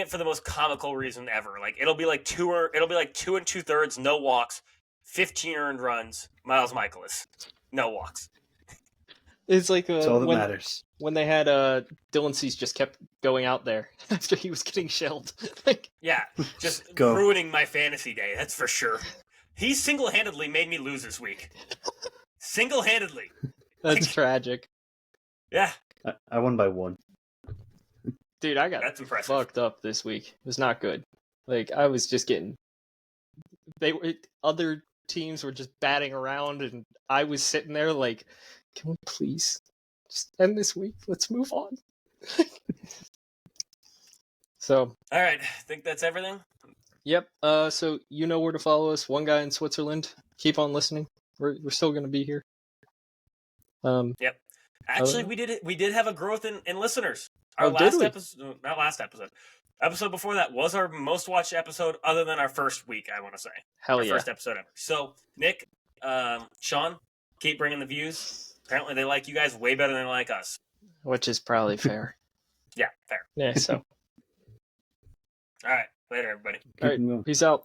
for the most comical reason ever. Like it'll be like 2 2/3, no walks, 15 earned runs, Miles Michaelis, no walks. It's like it's all that matters. When they had Dylan Cease just kept going out there after he was getting shelled. Yeah, just ruining my fantasy day, that's for sure. He single-handedly made me lose this week. Single-handedly. That's tragic. Yeah. I won by 1. Dude, I got fucked up this week. It was not good. Like, I was just getting... Other teams were just batting around, and I was sitting there like, can we please just end this week? Let's move on. So. All right. I think that's everything. Yep. So you know where to follow us. One Guy in Switzerland. Keep on listening. We're still going to be here. Yep. Actually, we did have a growth in listeners. Our last episode, not last episode. Episode before that was our most watched episode, other than our first week. I want to say. Hell yeah. First episode ever. So Nick, Sean, keep bringing the views. Apparently, they like you guys way better than they like us. Which is probably fair. Yeah, fair. Yeah. So. All right. Later, everybody. All right. Peace out.